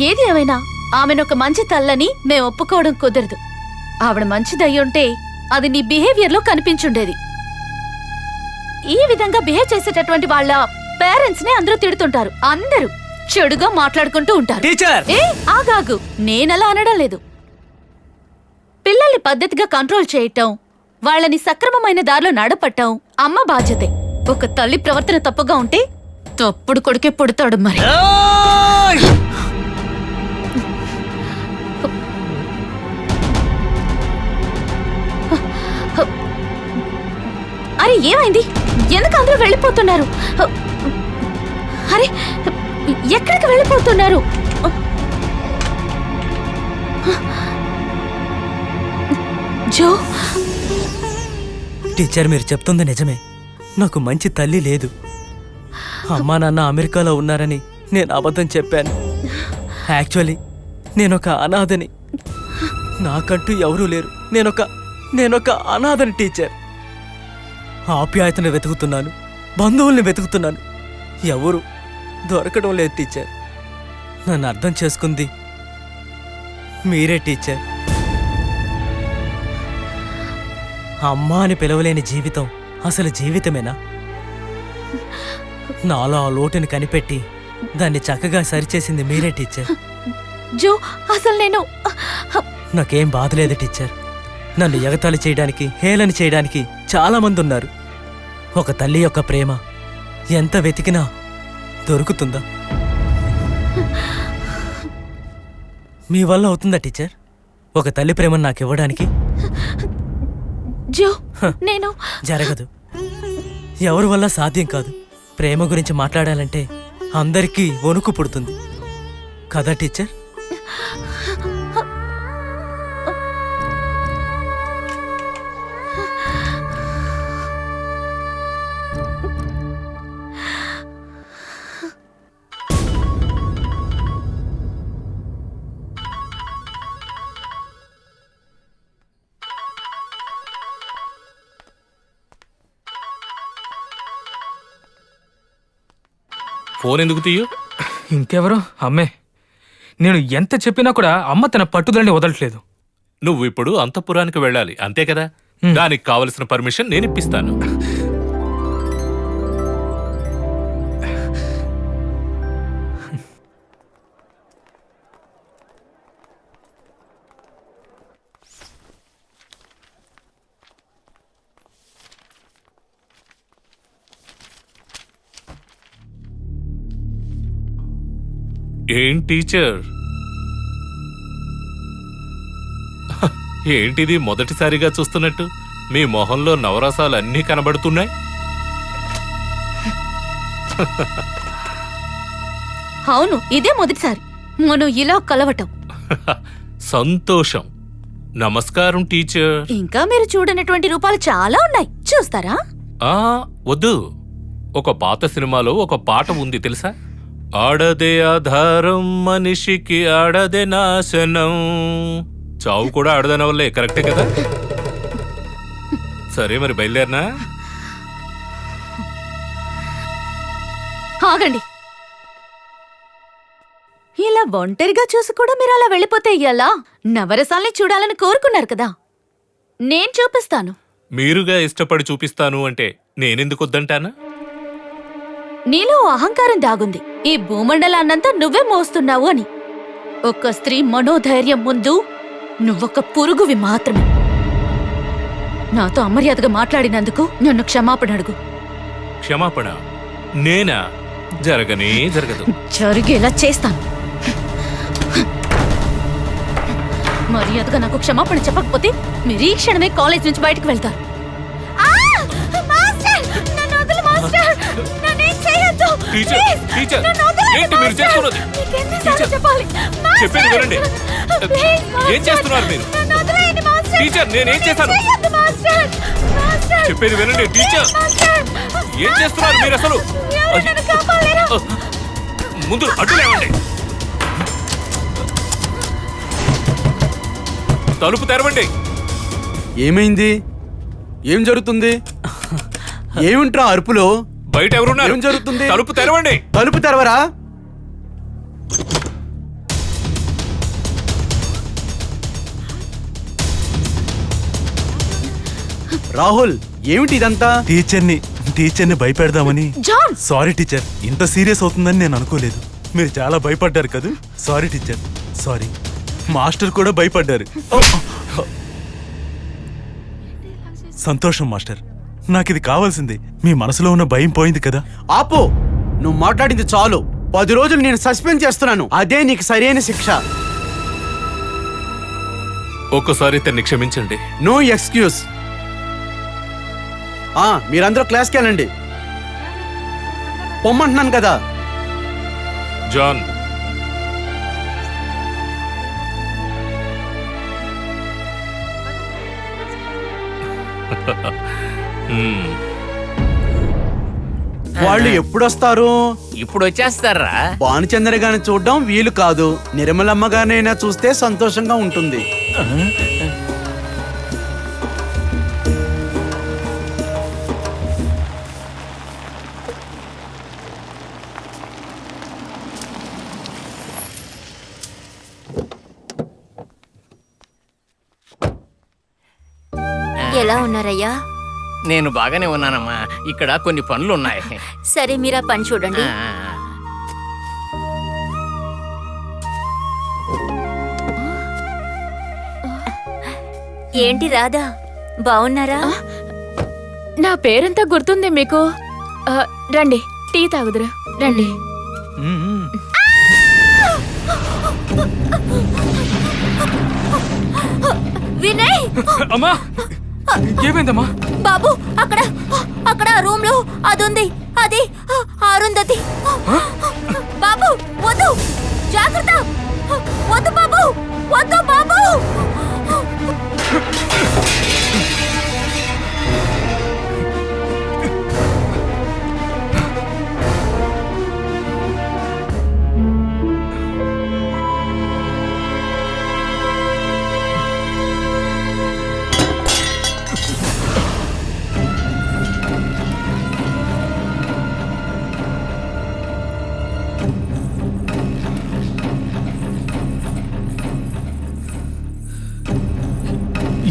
[SPEAKER 10] ఏది ఏమైనా ఆమెను ఒక మంచి తల్లని మేము ఒప్పుకోవడం కుదరదు. ఆవిడ మంచిదయ్యుంటే అది నీ బిహేవియర్ లో కనిపించుండేది. ఈ విధంగా బిహేవ్ చేసేటటువంటి వాళ్ళ పేరెంట్స్ ని అందరూ తిడుతుంటారు. అందరూ చెడుగా మాట్లాడుకుంటూ ఉంటారు. ఏ ఆగాగు, నేనలా అనడం లేదు. పిల్లల్ని పద్ధతిగా కంట్రోల్ చేయటం, వాళ్ళని సక్రమమైన దారిలో నడపటం అమ్మ బాధ్యతే. ఒక తల్లి ప్రవర్తన తప్పుగా ఉంటే తప్పుడు కొడుకే పుడతాడు. మరి అరే ఏమైంది? ఎందుకు అందరూ వెళ్ళిపోతున్నారు? అరే ఎక్కడికి వెళ్ళిపోతున్నారు? జో
[SPEAKER 13] టీచర్, మీరు చెప్తుంది నిజమే. నాకు మంచి తల్లి లేదు. అమ్మా నాన్న అమెరికాలో ఉన్నారని నేను అబద్ధం చెప్పాను. యాక్చువల్లీ నేనొక అనాథని. నాకంటూ ఎవరూ లేరు. నేనొక అనాథని టీచర్. ఆప్యాయతను వెతుకుతున్నాను, బంధువుల్ని వెతుకుతున్నాను, ఎవరు దొరకడం లేదు టీచర్. నన్ను అర్థం చేసుకుంది మీరే టీచర్. అమ్మా అని పిలవలేని జీవితం అసలు జీవితమేనా? నాలో ఆ లోటుని కనిపెట్టి దాన్ని చక్కగా సరిచేసింది మీరే టీచర్.
[SPEAKER 10] జో అసలు నేను
[SPEAKER 13] నాకేం బాధలేదు టీచర్. నన్ను ఎగతాళి చేయడానికి, హేళన చేయడానికి చాలా మంది ఉన్నారు. ఒక తల్లి యొక్క ప్రేమ ఎంత వెతికినా దొరుకుతుందా? మీ వల్ల అవుతుందా టీచర్ ఒక తల్లి ప్రేమను నాకు ఇవ్వడానికి?
[SPEAKER 10] జో నేను
[SPEAKER 13] జరగదు. ఎవరి వల్ల సాధ్యం కాదు. ప్రేమ గురించి మాట్లాడాలంటే అందరికీ వణుకు పుడుతుంది కదా టీచర్?
[SPEAKER 9] ఫోన్ ఎందుకు తీయు?
[SPEAKER 1] ఇంకెవరు? అమ్మే. నేను ఎంత చెప్పినా కూడా అమ్మ తన పట్టుదలని వదలట్లేదు.
[SPEAKER 9] నువ్వు ఇప్పుడు అంతఃపురానికి వెళ్ళాలి అంతే కదా? దానికి కావలసిన పర్మిషన్ నేను ఇప్పిస్తాను. ఏం టీచర్, ఏంటిది మొదటిసారిగా చూస్తున్నట్టు? మీ మొహంలో నవరసాలు అన్నీ కనబడుతున్నాయి.
[SPEAKER 10] అవును, ఇదే మొదటిసారి మనం ఇలా కలవటం.
[SPEAKER 9] సంతోషం. నమస్కారం టీచర్.
[SPEAKER 10] ఇంకా మీరు చూడనటువంటి రూపాలు చాలా ఉన్నాయి, చూస్తారా?
[SPEAKER 9] వద్దు. ఒక పాత సినిమాలో ఒక పాట ఉంది తెలుసా? ఆడదే ఆధారం మనిషికి ఆడదే నాశనం. చావు కూడా ఆడదన వల్లే, కరెక్టే కదా? సరే మరి బయలుదేరనా?
[SPEAKER 10] ఆగండి. ఇలా ఒంటరిగా చూసి కూడా మీరు అలా వెళ్ళిపోతే ఎలా? నవరసాల్ని చూడాలని కోరుకున్నారు కదా, నేను చూపిస్తాను.
[SPEAKER 9] మీరుగా ఇష్టపడి చూపిస్తాను అంటే నేనెందుకు వద్దంటానా?
[SPEAKER 10] నీలో అహంకారం దాగుంది. ఈ భూమండలాన్నంతా నువ్వే మోస్తున్నావు అని. ఒక స్త్రీ మనోధైర్యం ముందు నువ్వొక పురుగువి మాత్రమే. నాతో అమర్యాదగా మాట్లాడినందుకు నన్ను క్షమాపణ అడుగు.
[SPEAKER 9] క్షమాపణ? నేనా? జరగనే జరగదు.
[SPEAKER 10] జరిగేలా చేస్తాను. మర్యాదగా నాకు క్షమాపణ చెప్పకపోతే మీరు ఈ క్షణమే కాలేజ్ నుంచి బయటకు వెళ్తారు.
[SPEAKER 9] చెప్పేది వినండి. ఏం చేస్తున్నారు మీరు? టీచర్, నేనేం చేశాను? చెప్పేది వినండి. టీచర్, ఏం చేస్తున్నారు మీరు అసలు? ముందు అడ్డులేవండి. తలుపు తెరవండి.
[SPEAKER 8] ఏమైంది? ఏం జరుగుతుంది? ఏమింట్రా అరుపులో?
[SPEAKER 9] బయట ఎవరున్నారు?
[SPEAKER 8] ఏం జరుగుతుంది?
[SPEAKER 9] తలుపు తెరవండి.
[SPEAKER 8] తలుపు తెరవరా? రాహుల్, ఏమిటి ఇదంతా?
[SPEAKER 12] టీచర్ని భయపెడదామని.
[SPEAKER 10] జాన్!
[SPEAKER 12] సారీ టీచర్, ఇంత సీరియస్ అవుతుందని నేను అనుకోలేదు. మీరు చాలా భయపడ్డారు కదా. Sorry teacher, sorry. మాస్టర్ కూడా భయపడ్డారు. సంతోషం మాస్టర్, నాకు ఇది కావాల్సింది. మీ మనసులో ఉన్న భయం పోయింది కదా.
[SPEAKER 8] ఆపో, నువ్వు మాట్లాడింది చాలు. 10 రోజులు నేను సస్పెండ్ చేస్తున్నాను. అదే నీకు సరైన శిక్ష.
[SPEAKER 9] ఒక్కసారి తన్ని క్షమించండి.
[SPEAKER 8] No excuse. మీరందరూ క్లాస్కి వెళ్ళండి. పొమ్మంటున్నాను కదా.
[SPEAKER 9] జాన్,
[SPEAKER 8] వాళ్ళు ఎప్పుడొస్తారు?
[SPEAKER 6] ఇప్పుడు వచ్చేస్తారా?
[SPEAKER 8] భానుచంద్ర గారిని చూడడం వీలు కాదు. నిర్మలమ్మ గారినైనా చూస్తే సంతోషంగా ఉంటుంది.
[SPEAKER 2] ఎలా ఉన్నారయ్యా?
[SPEAKER 6] నేను బాగానే ఉన్నానమ్మా. ఇక్కడ కొన్ని పనులు ఉన్నాయి.
[SPEAKER 2] సరే, మీరు ఆ పని చూడండి. ఏంటి రాధా, బాగున్నారా?
[SPEAKER 5] నా పేరంతా గుర్తుంది మీకు. రండి, టీ తాగుదురా. రండి.
[SPEAKER 2] వినయ్!
[SPEAKER 1] అమ్మా ఏమైందమ్మా?
[SPEAKER 2] బాబు అక్కడ అక్కడ రూమ్ లో అది ఉంది, అది అరుంధతి. బాబు వద్దు, జాగ్రత్త, వద్దు బాబు, వద్దు బాబు.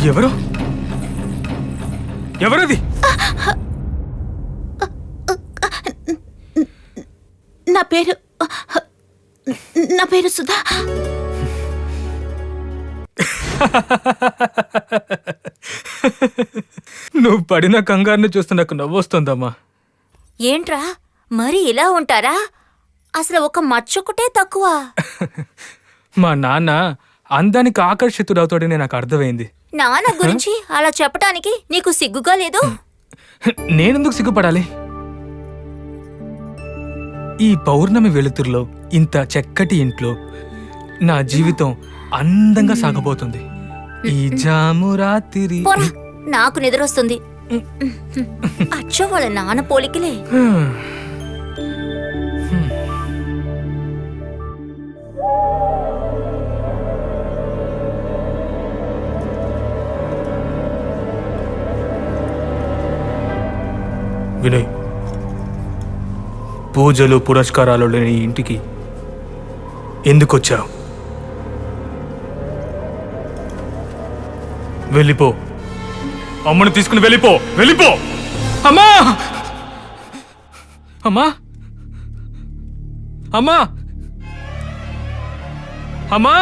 [SPEAKER 1] ఎవరు? ఎవరది?
[SPEAKER 5] నా పేరు సుధా.
[SPEAKER 1] నువ్వు పడిన కంగారుని చూస్తే నాకు నవ్వొస్తుందమ్మా.
[SPEAKER 2] ఏంట్రా మరి ఇలా ఉంటారా? అసలు ఒక మచ్చొకటే తక్కువ.
[SPEAKER 1] మా నాన్న అందానికి ఆకర్షితుడవుతాడని నాకు అర్థమైంది.
[SPEAKER 2] నాన్న గురించి అలా చెప్పటానికి నీకు సిగ్గుగా లేదు?
[SPEAKER 1] నేనెందుకు సిగ్గుపడాలి? ఈ పౌర్ణమి వెలుతురులో ఇంత చక్కటి ఇంట్లో నా జీవితం అందంగా సాగబోతుంది. ఈ జాము రాత్రి
[SPEAKER 2] పోరా, నాకు నిద్రొస్తుంది. అచ్చ వాళ్ళ నాన్న పోలికలే.
[SPEAKER 1] వినయ్, పూజలు పురస్కారాలు లేని ఇంటికి ఎందుకొచ్చావు? వెళ్ళిపో. అమ్మను తీసుకుని వెళ్ళిపో, వెళ్ళిపో. అమ్మా, అమ్మా, అమ్మా, అమ్మా.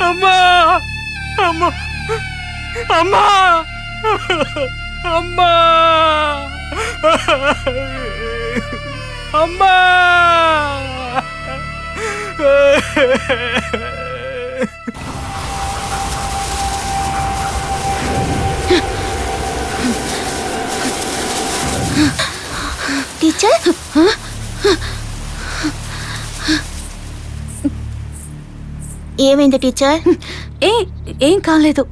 [SPEAKER 1] అమ్మా, అమ్మా, అమ్మా, అమ్మా, అమ్మా.
[SPEAKER 5] టీచర్, ఏమైంది టీచర్?
[SPEAKER 10] ఏం కాలేదు.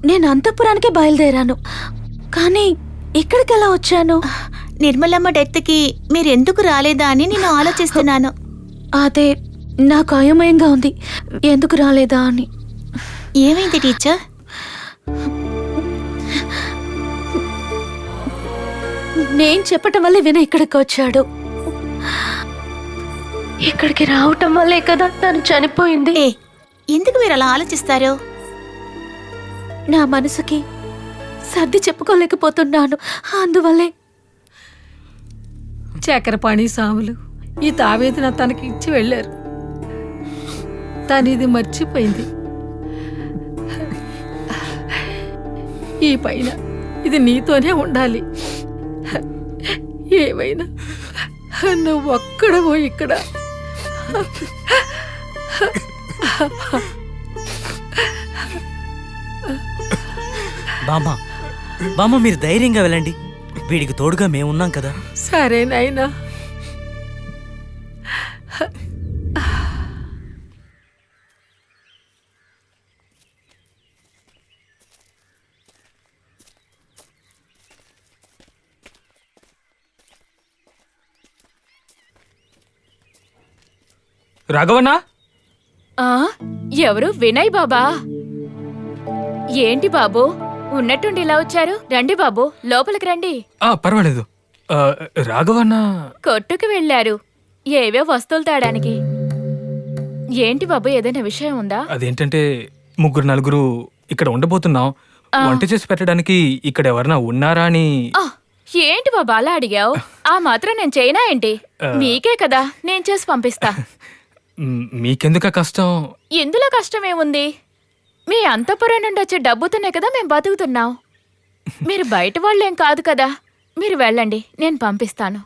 [SPEAKER 10] నేను అంతఃపురానికే బయలుదేరాను, కానీ ఇక్కడికి ఎలా వచ్చాను?
[SPEAKER 5] నిర్మలమ్మ డెత్కి మీరెందుకు రాలేదా అని నేను ఆలోచిస్తున్నాను.
[SPEAKER 10] అదే నాకు అయోమయంగా ఉంది, ఎందుకు రాలేదా అని.
[SPEAKER 5] ఏమైంది టీచర్?
[SPEAKER 10] నేను చెప్పటం వల్లే వినయ్ ఇక్కడికి వచ్చాడు. ఇక్కడికి రావటం వల్లే కదా తను చనిపోయింది.
[SPEAKER 5] ఎందుకు మీరు అలా ఆలోచిస్తారు?
[SPEAKER 10] నా మనసుకి సర్ది చెప్పుకోలేకపోతున్నాను, అందువల్లే.
[SPEAKER 14] చక్రపాణి సాములు ఈ తావేదిన తనకి ఇచ్చి వెళ్ళారు. తను ఇది మర్చిపోయింది. ఈ పైన ఇది నీతోనే ఉండాలి. ఏమైనా నువ్వు ఒక్కడవో ఇక్కడ.
[SPEAKER 13] బామ్మ మీరు ధైర్యంగా వెళ్ళండి, వీడికి తోడుగా మేమున్నాం కదా.
[SPEAKER 14] సరే నాయనా.
[SPEAKER 1] రాఘవన్నా?
[SPEAKER 15] ఎవరు? వినయ్ బాబా? ఏంటి బాబు ఉన్నట్టుండి ఇలా వచ్చారు? రండి బాబు, లోపలికి రండి.
[SPEAKER 1] పర్వాలేదు. రాఘవన్నా
[SPEAKER 15] కొట్టుకు వెళ్ళారు ఏవో వస్తువులు తేడానికి. ఏంటి బాబు, ఏదైనా విషయం ఉందా?
[SPEAKER 1] అదేంటంటే ముగ్గురు నలుగురు ఇక్కడ ఉండబోతున్నాం. వంట చేసి పెట్టడానికి ఇక్కడ ఎవరన్నా ఉన్నారా అని.
[SPEAKER 15] ఏంటి బాబా అలా అడిగావు? ఆ మాత్రం నేను చేయనా ఏంటి? మీకే కదా నేను చేసి పంపిస్తా.
[SPEAKER 1] మీకెందుక కష్టం?
[SPEAKER 15] ఎందులో కష్టమేముంది? మీ అంతఃపురం నుండి వచ్చే డబ్బుతోనే కదా మేము బతుకుతున్నాం. మీరు బయట వాళ్ళేం కాదు కదా. మీరు వెళ్ళండి, నేను పంపిస్తాను.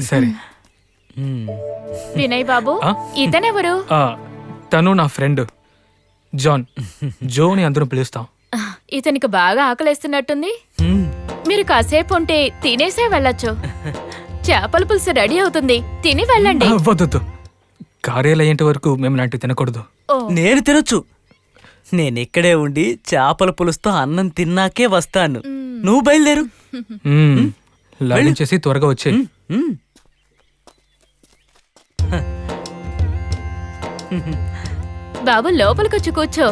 [SPEAKER 1] సరే.
[SPEAKER 15] వినయ్ బాబు, ఇతనెవరు?
[SPEAKER 1] తను నా ఫ్రెండ్ జాన్. జోని అందరం పిలుస్తాం.
[SPEAKER 15] ఇతనికి బాగా ఆకలేస్తున్నట్టుంది. మీరు కాసేపు ఉంటే తినేసే వెళ్ళొచ్చు. చేపల పులుసు రెడీ అవుతుంది, తిని వెళ్ళండి.
[SPEAKER 1] వద్దు, కార్యాలయ్యేంత వరకు మేము లాంటివి తినకూడదు.
[SPEAKER 13] నేను తినొచ్చు. నేనిక్కడే ఉండి చేపల పులుసుతో అన్నం తిన్నాకే వస్తాను. నువ్వు బయలుదేరు.
[SPEAKER 1] లాగిన్ చేసి త్వరగా వచ్చే.
[SPEAKER 15] బాబు లోపలికొచ్చి కూర్చో.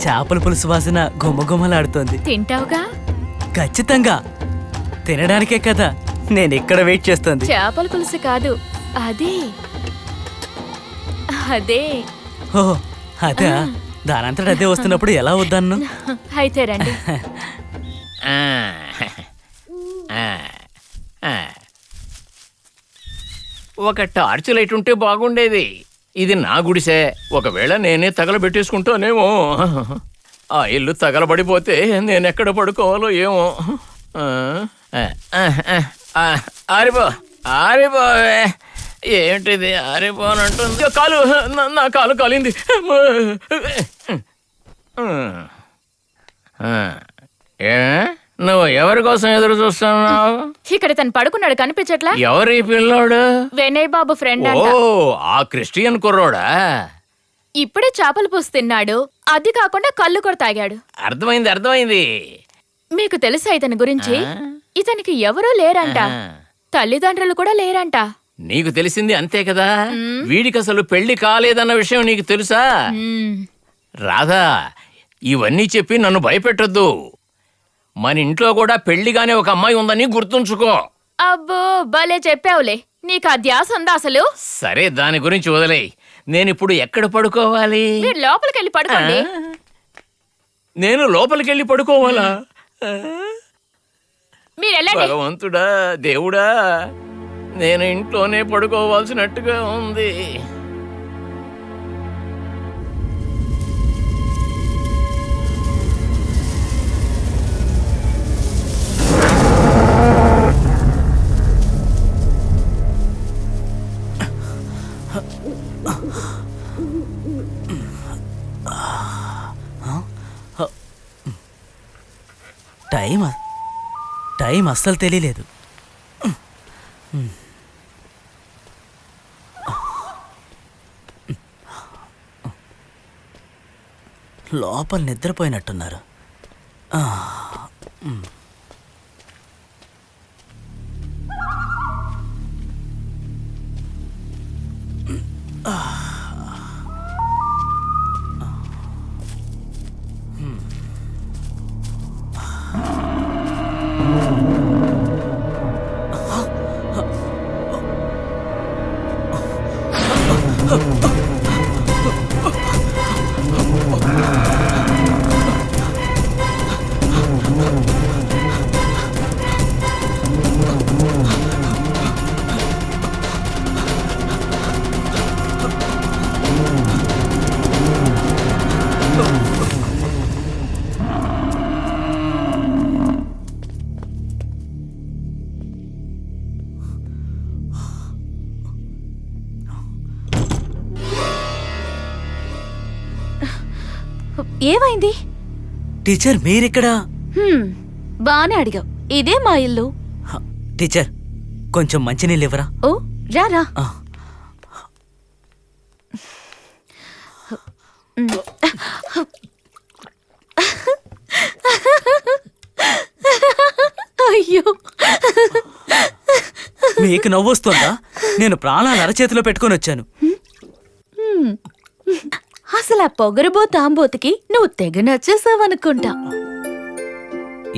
[SPEAKER 13] చేపల పులుసు వాసన గుమగుమలాడుతోంది.
[SPEAKER 15] తింటావుగా?
[SPEAKER 13] ఖచ్చితంగా. తినడానికే కదా నేను ఇక్కడ వెయిట్ చేస్తోంది.
[SPEAKER 15] చేపల పులుసు కాదు, అదే అదే.
[SPEAKER 13] ఓ అదే. దానంతట అదే వస్తున్నప్పుడు ఎలా వద్దాను?
[SPEAKER 15] అయితే రండి.
[SPEAKER 6] ఒక టార్చ్ లైట్ ఉంటే బాగుండేది. ఇది నా గుడిసే. ఒకవేళ నేనే తగలబెట్టేసుకుంటానేమో. ఆ ఇల్లు తగలబడిపోతే నేనెక్కడ పడుకోవాలో ఏమో. ఆరిపో ఆరిపోవే. ఏమిటిది ఆరిపోనంటుంది? కాలు, నా కాలు కాలింది. నువ్వు ఎవరి కోసం ఎదురు చూస్తున్నావు?
[SPEAKER 15] ఇక్కడ తను పడుకున్నాడు, కనిపించట్లా?
[SPEAKER 6] ఎవరి పిల్లోడు?
[SPEAKER 15] వినయ్ బాబు ఫ్రెండ్
[SPEAKER 6] ఓ, ఆ క్రిస్టియన్ కుర్రోడా?
[SPEAKER 15] ఇప్పుడే చేపల పులుసు తిన్నాడు, అది కాకుండా కళ్ళు కూడా తాగాడు.
[SPEAKER 6] అర్థమైంది అర్థమైంది.
[SPEAKER 15] మీకు తెలుసా ఇతని గురించి? ఇతనికి ఎవరూ లేరంట, తల్లిదండ్రులు కూడా లేరంట.
[SPEAKER 6] నీకు తెలిసింది అంతే కదా. వీడికి అసలు పెళ్లి కాలేదన్న విషయం నీకు తెలుసా? రాధా, ఇవన్నీ చెప్పి నన్ను భయపెట్టొద్దు. మన ఇంట్లో కూడా పెళ్లిగానే ఒక అమ్మాయి ఉందని గుర్తుంచుకో.
[SPEAKER 15] అబ్బో భలే చెప్పావులే. నీకు ఆ ధ్యాస ఉందా అసలు?
[SPEAKER 6] సరే, దాని గురించి వదిలేయ్. నేనిప్పుడు ఎక్కడ పడుకోవాలి?
[SPEAKER 15] మీరు లోపలికెళ్ళి పడుకోండి.
[SPEAKER 6] నేను లోపలికెళ్ళి పడుకోవాలా?
[SPEAKER 15] మీరు వెళ్ళండి.
[SPEAKER 6] భగవంతుడా, దేవుడా, నేను ఇంట్లోనే పడుకోవాల్సినట్టుగా ఉంది.
[SPEAKER 13] టైం అస్సలు తెలియలేదు. లోపల నిద్రపోయినట్టున్నారు.
[SPEAKER 10] ఏమైంది?
[SPEAKER 13] టీచర్ మీరిక్కడ?
[SPEAKER 10] బానే అడిగావు. ఇదే మా ఇల్లు.
[SPEAKER 13] టీచర్, కొంచెం మంచినీళ్ళు ఇవ్వరా?
[SPEAKER 10] ఓ రారా.
[SPEAKER 13] మీ మీకు నవ్వొస్తుందా? నేను ప్రాణాలు అరచేతిలో పెట్టుకొని వచ్చాను.
[SPEAKER 10] అసలు ఆ పొగరుబో తాంబోతుకి నువ్వు తెగ నచ్చేసావనుకుంటా.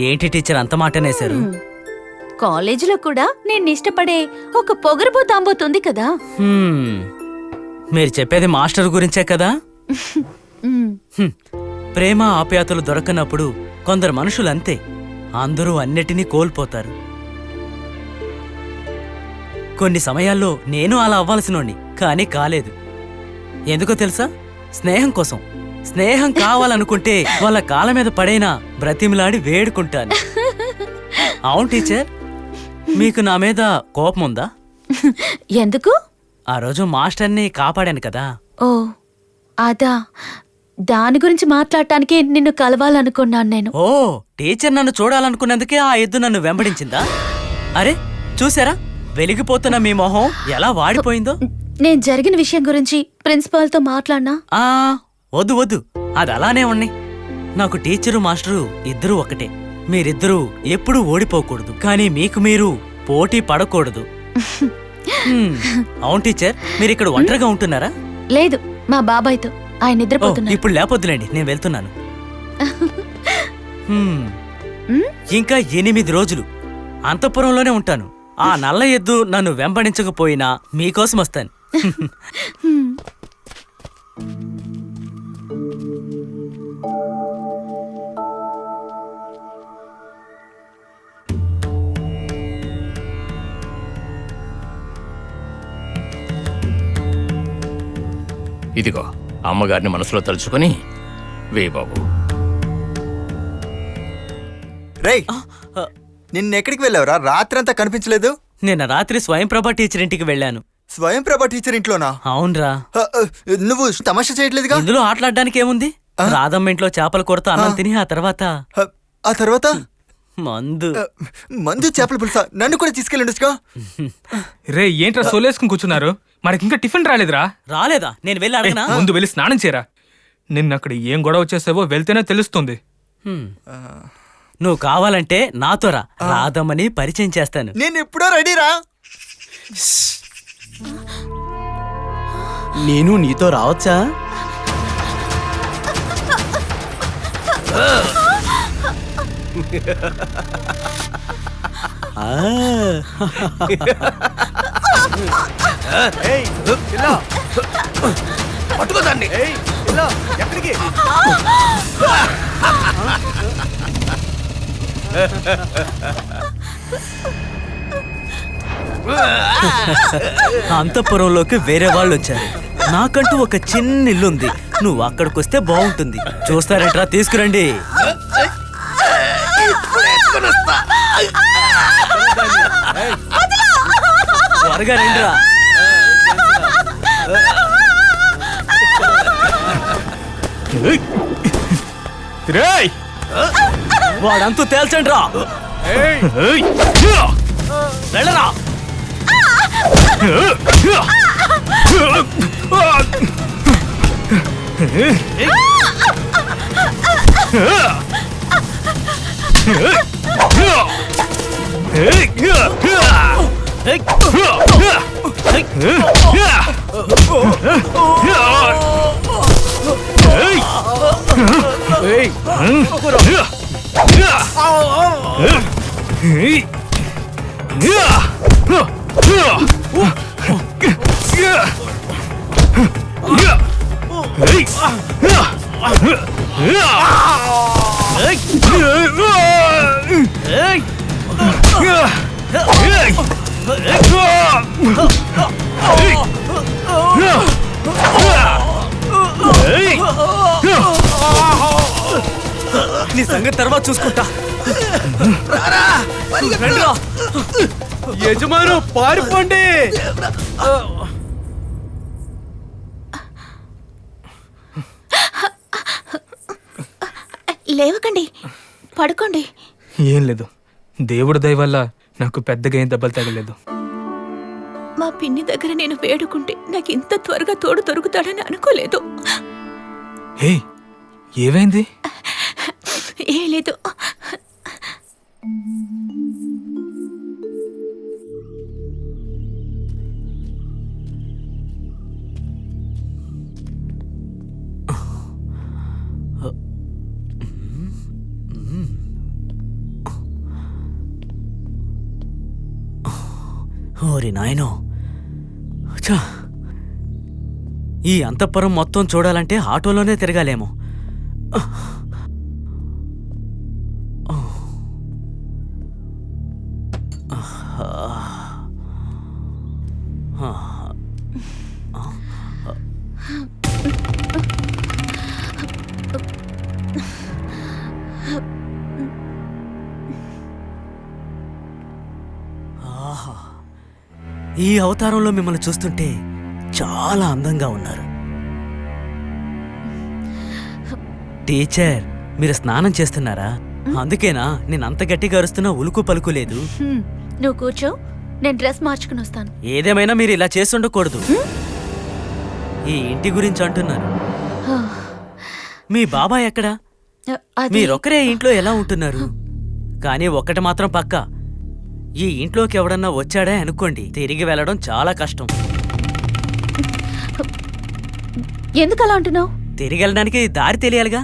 [SPEAKER 13] ఏంటి టీచర్ అంత మాటనేశారు?
[SPEAKER 10] కాలేజీలో కూడా నేను ఇష్టపడే ఒక పొగరుబో తాంబోతుంది కదా.
[SPEAKER 13] మీరు చెప్పేది మాస్టర్ గురించే కదా? ప్రేమ ఆప్యాయతలు దొరకనప్పుడు కొందరు మనుషులు అంతే, అందరూ అన్నిటినీ కోల్పోతారు. కొన్ని సమయాల్లో నేను అలా అవ్వాల్సినోణ్ణి, కానీ కాలేదు. ఎందుకో తెలుసా? స్నేహం కోసం. స్నేహం కావాలనుకుంటే వాళ్ళ కాళ్ళ మీద పడైనా బ్రతిమిలాడి వేడుకుంటాను. అవును టీచర్, మీకు నా మీద కోపం ఉందా?
[SPEAKER 10] ఎందుకు?
[SPEAKER 13] ఆ రోజు మాస్టర్ని కాపాడాను కదా.
[SPEAKER 10] ఓ అదా, దాని గురించి మాట్లాడటానికి నిన్ను కలవాలనుకున్నాను నేను.
[SPEAKER 13] ఓ, టీచర్ నన్ను చూడాలనుకున్నందుకే ఆ ఎద్దు నన్ను వెంబడించిందా? అరే చూసారా, వెలిగిపోతున్న మీ మొహం ఎలా వాడిపోయిందో.
[SPEAKER 10] నేను జరిగిన విషయం గురించి ప్రిన్సిపాల్తో మాట్లాడినా?
[SPEAKER 13] వద్దు వద్దు, అది అలానే ఉన్నాయి. నాకు టీచరు మాస్టరు ఇద్దరూ ఒకటే. మీరిద్దరూ ఎప్పుడూ ఓడిపోకూడదు, కానీ మీకు మీరు పోటీ పడకూడదు. అవును టీచర్, మీరు ఇక్కడ ఒంటరిగా ఉంటున్నారా?
[SPEAKER 10] లేదు, మా బాబాయ్తో. ఆయన నిద్రపోతున్నారు.
[SPEAKER 13] ఇప్పుడు లేపొద్దులేండి, నేను వెళ్తున్నాను. ఇంకా 8 రోజులు అంతఃపురంలోనే ఉంటాను. ఆ నల్ల ఎద్దు నన్ను వెంబడించకపోయినా మీకోసం వస్తాను.
[SPEAKER 6] ఇదిగో అమ్మగారిని మనసులో తలుచుకొని వే బాబు.
[SPEAKER 7] రేయ్, నిన్నెక్కడికి వెళ్ళావురా? రాత్రంతా కనిపించలేదు.
[SPEAKER 13] నిన్న రాత్రి స్వయంప్రభ టీచర్ ఇంటికి వెళ్ళాను.
[SPEAKER 7] స్వయంప్రభ టీచర్ ఇంట్లోనా?
[SPEAKER 13] అవునరా.
[SPEAKER 7] నువ్వు తమాషా చేయట్లేదుగా?
[SPEAKER 13] ఇందులో ఆటలాడడానికి ఏముంది? రాధమ్మ ఇంట్లో చేపల కూరతో అన్నం తిని ఆ తర్వాత
[SPEAKER 7] మందు చేపల పులుసా? నన్ను కూడా తీసుకెళ్ళండుగా.
[SPEAKER 1] రే ఏంట్రా సోలేసుకుని కూర్చున్నారు? మనకింకా టిఫిన్ రాలేదురా?
[SPEAKER 13] రాలేదా? నేను వెళ్ళి అడగనా?
[SPEAKER 1] ముందు వెళ్ళి స్నానం చేయరా. నిన్న అక్కడ ఏం గొడవ చేసావో వెళ్తేనే తెలుస్తుంది.
[SPEAKER 13] నువ్వు కావాలంటే నాతో రా, రాధమ్మని పరిచయం చేస్తాను.
[SPEAKER 7] నేను ఎప్పుడో రెడీరా.
[SPEAKER 8] నేను నీతో రావచ్చా?
[SPEAKER 7] పట్టుకోదాన్ని. ఎక్కడికి?
[SPEAKER 13] అంతఃపురంలోకి వేరే వాళ్ళు వచ్చారు. నాకంటూ ఒక చిన్న ఇల్లుంది. నువ్వు అక్కడికొస్తే బాగుంటుంది. చూస్తారేంట్రా? తీసుకురండి. త్వరగా రండిరా. వాడంతూ తేల్చండి రా. వెళ్ళరా. నీ సంగతి తర్వాత చూసుకుంటా.
[SPEAKER 8] యజమాను పారిపోండి.
[SPEAKER 5] లేవకండి, పడుకోండి.
[SPEAKER 1] ఏం లేదు, దేవుడి దయ వల్ల నాకు పెద్దగా ఏం దెబ్బలు తగలేదు.
[SPEAKER 5] మా పిన్ని దగ్గర నేను వేడుకుంటే నాకు ఇంత త్వరగా తోడు దొరుకుతాడని అనుకోలేదు.
[SPEAKER 1] హే, ఏమైంది?
[SPEAKER 5] ఏ లేదు.
[SPEAKER 13] ఓరి నాయనో ఛా! ఈ అంతఃపురం మొత్తం చూడాలంటే ఆటోలోనే తిరగాలేమో. ఆహా! ఈ అవతారంలో మిమ్మల్ని చూస్తుంటే చాలా అందంగా ఉన్నారు. టీచర్, మీరు స్నానం చేస్తున్నారా? అందుకేనా నేను అంత గట్టిగా అరుస్తున్నా ఉలుకు పలుకు లేదు.
[SPEAKER 10] నువ్వు కూర్చో, నేను డ్రెస్ మార్చుకుని వస్తాను.
[SPEAKER 13] ఏదేమైనా మీరు ఇలా చేసుండకూడదు. ఈ ఇంటి గురించి అంటున్నాను. మీ బాబాయ్ ఎక్కడా? మీరొక్కరే ఇంట్లో ఎలా ఉంటున్నారు? కానీ ఒక్కటి మాత్రం పక్కా, ఈ ఇంట్లోకి ఎవడన్నా వచ్చాడే అనుకోండి, తిరిగి వెళ్ళడం చాలా కష్టం.
[SPEAKER 10] ఎందుకు అలా అంటున్నావు?
[SPEAKER 13] తిరిగి వెళ్ళడానికి దారి తెలియాలిగా.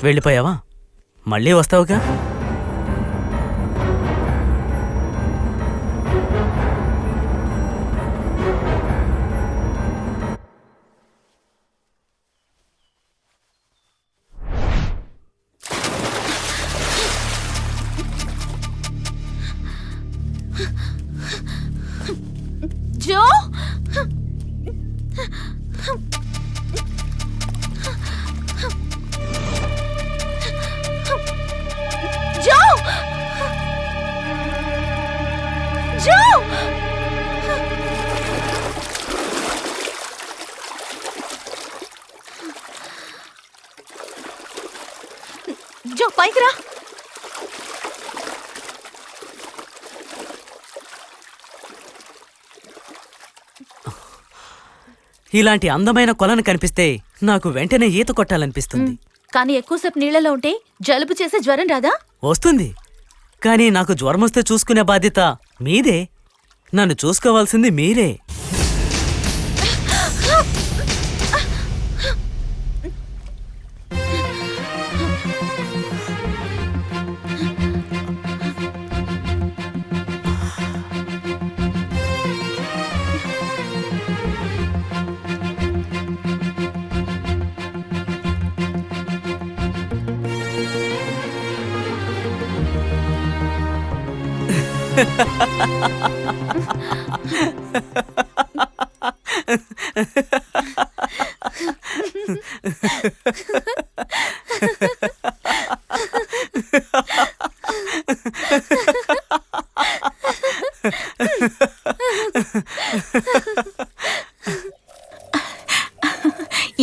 [SPEAKER 13] వెళ్ళిపోయావా? మళ్ళీ వస్తావుగా?
[SPEAKER 10] జో! జో! జో! జో, పైకి రా.
[SPEAKER 13] ఇలాంటి అందమైన కొలను కనిపిస్తే నాకు వెంటనే ఈత కొట్టాలనిపిస్తుంది.
[SPEAKER 10] కానీ ఎక్కువసేపు నీళ్ళలో ఉంటే జలుబు చేసే జ్వరం రాదా?
[SPEAKER 13] వస్తుంది, కానీ నాకు జ్వరం వస్తే చూసుకునే బాధ్యత మీదే. నన్ను చూసుకోవాల్సింది మీరే.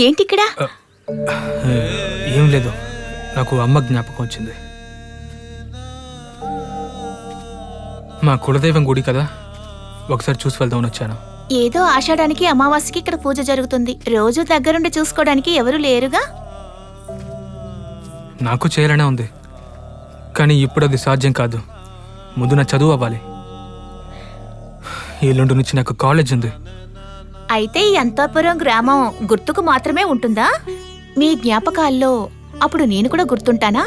[SPEAKER 5] ఏంటిక్కడ?
[SPEAKER 1] ఏం లేదు, నాకు అమ్మ జ్ఞాపకం వచ్చింది. మా కులదైవం గుడి కదా, ఒకసారి చూసి వెళ్దామని వచ్చాను.
[SPEAKER 5] ఏదో ఆషాఢానికి అమావాస్యకి ఇక్కడ పూజ జరుగుతుంది. రోజు దగ్గరుండి చూసుకోవడానికి ఎవరు లేరుగా.
[SPEAKER 1] నాకు చేయాలనే ఉంది, కానీ ఇప్పుడు అది సాధ్యం కాదు. ముందు నా చదువు అవ్వాలి. ఎల్లుండి నుంచి నాకు కాలేజ్ ఉంది.
[SPEAKER 5] అయితే ఈ అంతాపురం గ్రామం గుర్తుకు మాత్రమే ఉంటుందా? మీ జ్ఞాపకాల్లో అప్పుడు నేను కూడా గుర్తుంటానా?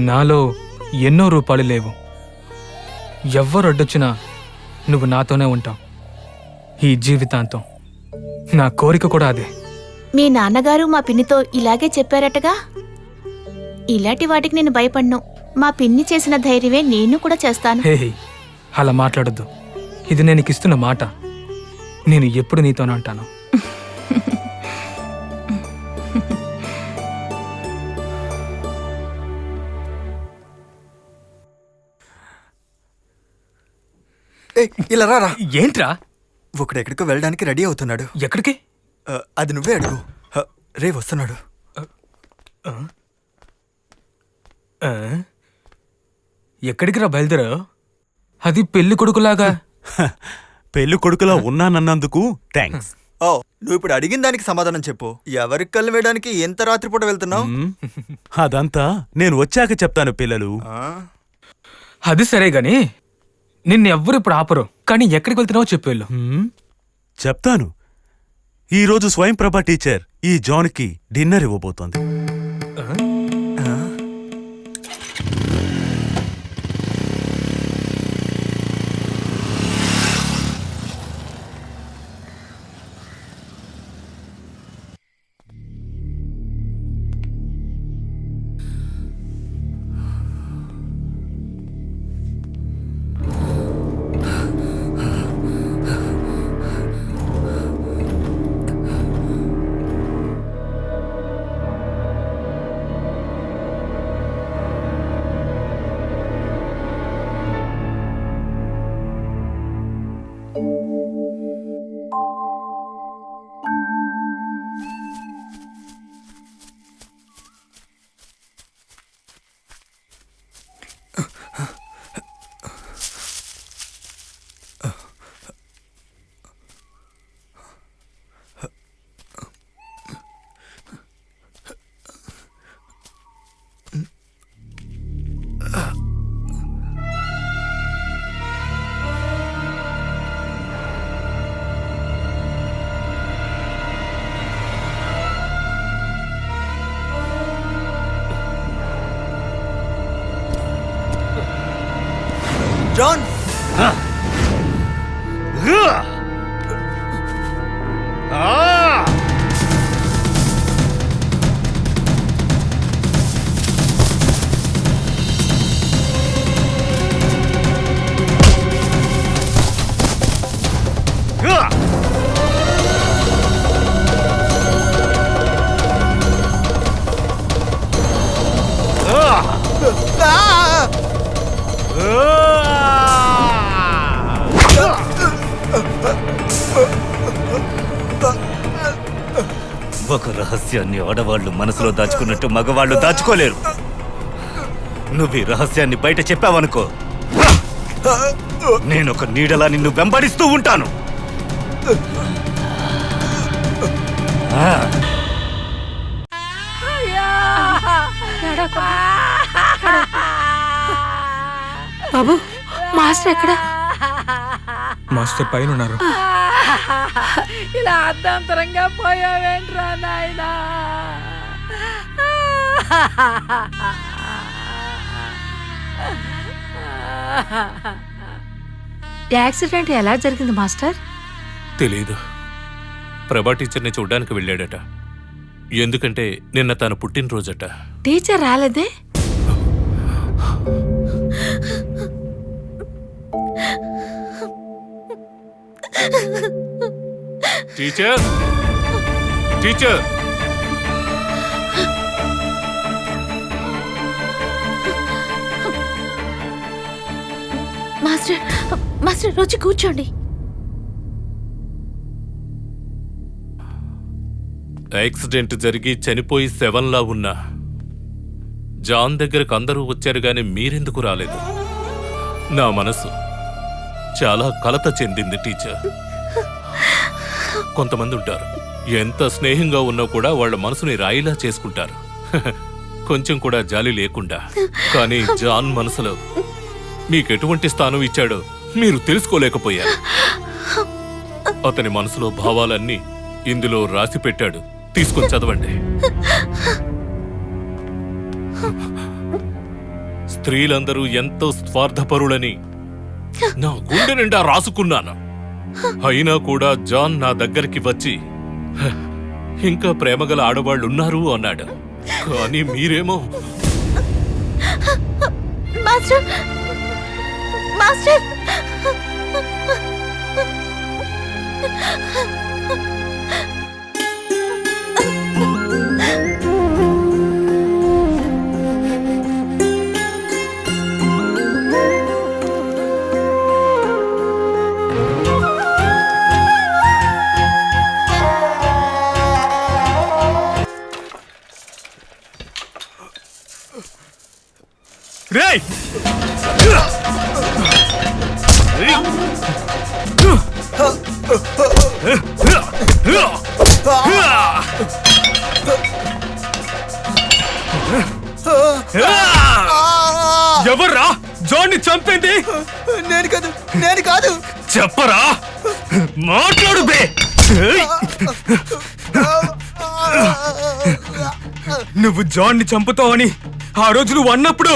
[SPEAKER 1] నాలో ఎన్నో రూపాలు లేవు. ఎవ్వరు అడ్డొచ్చినా నువ్వు నాతోనే ఉంటావు ఈ జీవితాంతం. నా కోరిక కూడా అదే.
[SPEAKER 5] మీ నాన్నగారు మా పిన్నితో ఇలాగే చెప్పారటగా. ఇలాంటి వాటికి నేను భయపడ్ను. మా పిన్ని చేసిన ధైర్యమే నేను కూడా చేస్తాను.
[SPEAKER 1] హే, అలా మాట్లాడొద్దు. ఇది నేను నీకు ఇస్తున్న మాట. నేను ఎప్పుడు నీతోనే అంటాను.
[SPEAKER 7] ఇలా రారా.
[SPEAKER 1] ఏంట్రా?
[SPEAKER 7] ఒకడెక్కడికో వెళ్ళడానికి రెడీ అవుతున్నాడు.
[SPEAKER 1] ఎక్కడికి?
[SPEAKER 7] అది నువ్వే అడుగు. రే వస్తున్నాడు.
[SPEAKER 1] ఎక్కడికి రా బయలుదేరా? అది పెళ్లి కొడుకులాగా.
[SPEAKER 12] పెళ్లి కొడుకులా ఉన్నానన్నందుకు థ్యాంక్స్.
[SPEAKER 7] ఓ, నువ్వు ఇప్పుడు అడిగిన దానికి సమాధానం చెప్పు. ఎవరికి కళ్ళు వేయడానికి ఎంత రాత్రిపూట వెళ్తున్నావు?
[SPEAKER 12] అదంతా నేను వచ్చాక చెప్తాను పిల్లలు.
[SPEAKER 1] అది సరే గాని నిన్నెవ్వరు ఇప్పుడు ఆపరు. కానీ ఎక్కడికి వెళ్తున్నావో చెప్పేళ్ళు.
[SPEAKER 12] చెప్తాను. ఈరోజు స్వయంప్రభ టీచర్ ఈ జాన్కి డిన్నర్ ఇవ్వబోతోంది.
[SPEAKER 7] జాన్
[SPEAKER 4] ఒక రహస్యాన్ని ఆడవాళ్ళు మనసులో దాచుకున్నట్టు మగవాళ్ళు దాచుకోలేరు. నువ్వు ఈ రహస్యాన్ని బయట చెప్పావనుకో, నేనొక నీడలా నిన్ను వెంబడిస్తూ ఉంటాను.
[SPEAKER 14] బాబు మాస్టర్ ఎక్కడ?
[SPEAKER 1] మాస్టర్ పైన ఉన్నారు.
[SPEAKER 14] ఇలా అర్ధాంతరంగా పోయావేంట్రా నాయనా? యాక్సిడెంట్ ఎలా జరిగింది మాస్టర్?
[SPEAKER 9] తెలీదు. ప్రభా టీచర్ని చూడ్డానికి వెళ్ళాడట. ఎందుకంటే నిన్న తన పుట్టినరోజట.
[SPEAKER 14] టీచర్ రాలేదే?
[SPEAKER 9] టీచర్, టీచర్,
[SPEAKER 10] మాస్టర్ మాస్టర్ వచ్చి కూర్చోండి.
[SPEAKER 9] యాక్సిడెంట్ జరిగి చనిపోయి శవంలా ఉన్నా జాన్ దగ్గరకు అందరూ వచ్చారు గాని మీరెందుకు రాలేదు? నా మనసు చాలా కలత చెందింది టీచర్. కొంతమంది ఉంటారు, ఎంత స్నేహంగా ఉన్నా కూడా వాళ్ళ మనసుని రాయిలా చేసుకుంటారు, కొంచెం కూడా జాలి లేకుండా. కానీ జాన్ మనసులో మీకెటువంటి స్థానం ఇచ్చాడో మీరు తెలుసుకోలేకపోయారు. అతని మనసులో భావాలన్నీ ఇందులో రాసి పెట్టాడు. తీసుకొని చదవండి. స్త్రీలందరూ ఎంతో స్వార్థపరులని నా గుండె నిండా రాసుకున్నాను. అయినా కూడా జాన్ నా దగ్గరికి వచ్చి ఇంకా ప్రేమగల ఆడవాళ్ళున్నారు అన్నాడు. కానీ మీరేమో
[SPEAKER 10] మాస్టర్ మాస్టర్
[SPEAKER 1] రేయ్! ఎవర్రా జాన్ని చంపింది?
[SPEAKER 7] నేను కదా నేను కాదు.
[SPEAKER 1] చెప్పరా, మాట్లాడు బే. నువ్వు జాన్ని చంపుతావని ఆ రోజు నువ్వు అన్నప్పుడు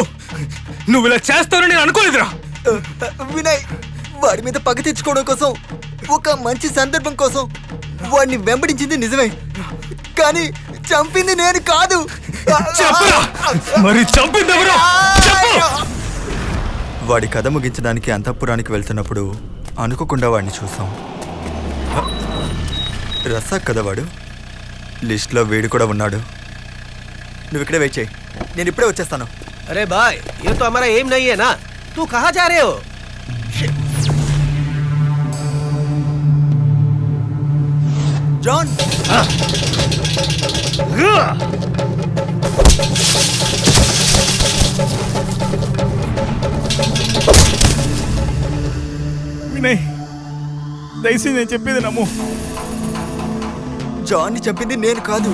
[SPEAKER 1] నువ్వు ఇలా చేస్తావని నేను అనుకోలేదురా.
[SPEAKER 7] వినయ్, వాడి మీద పగ తెచ్చుకోవడం కోసం, ఒక మంచి సందర్భం కోసం వాడిని వెంబడించింది నిజమే, కానీ చంపింది నేను కాదు.
[SPEAKER 1] చెప్పరా, మరి చంపింది ఎవరు?
[SPEAKER 7] వాడి కథ ముగించడానికి అంతఃపురానికి వెళ్తున్నప్పుడు అనుకోకుండా వాడిని చూసాం. రసాక్ కదా వాడు, లిస్ట్లో వీడు కూడా ఉన్నాడు. నువ్వు ఇక్కడే వెయిట్ చేయి, నేను ఇప్పుడే వచ్చేస్తాను.
[SPEAKER 3] अरे भाई, ये तो हमारा एम नहीं है ना. तू कहाँ जा रहे हो?
[SPEAKER 7] जॉन,
[SPEAKER 4] వినయ్, దయచేసి నేను చెప్పేది నమ్ము.
[SPEAKER 7] జాన్ని చంపింది నేను కాదు,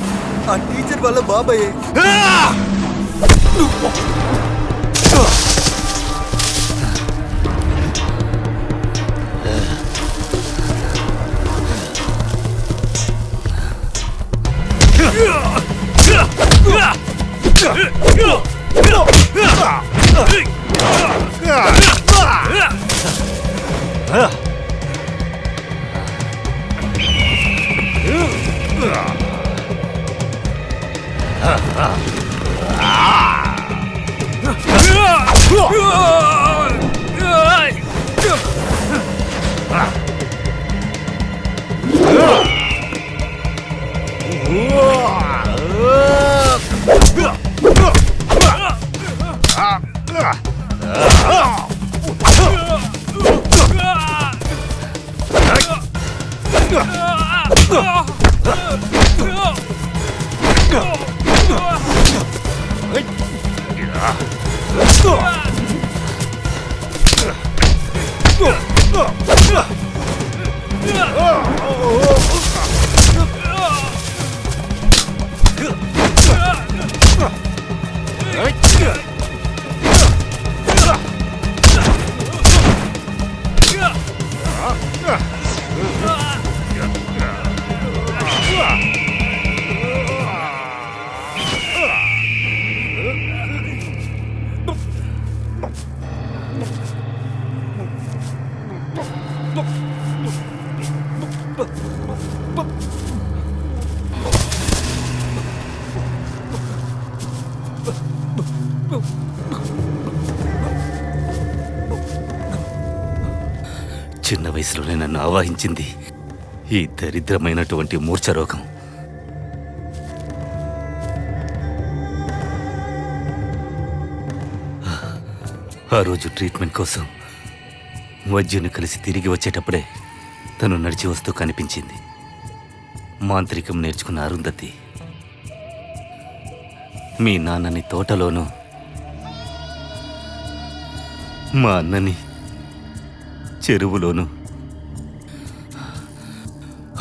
[SPEAKER 7] ఆ టీచర్ వాళ్ళ బాబాయ్.
[SPEAKER 4] చిన్న వయసులోనే నన్ను ఆవాహించింది ఈ దరిద్రమైనటువంటి మూర్ఛ రోగం. ఆ రోజు ట్రీట్మెంట్ కోసం వైద్యుని కలిసి తిరిగి వచ్చేటప్పుడే తను నడిచి వస్తూ కనిపించింది. మాంత్రికం నేర్చుకున్న అరుంధతి మీ నాన్నని తోటలోనూ మా అన్నని చెరువులోను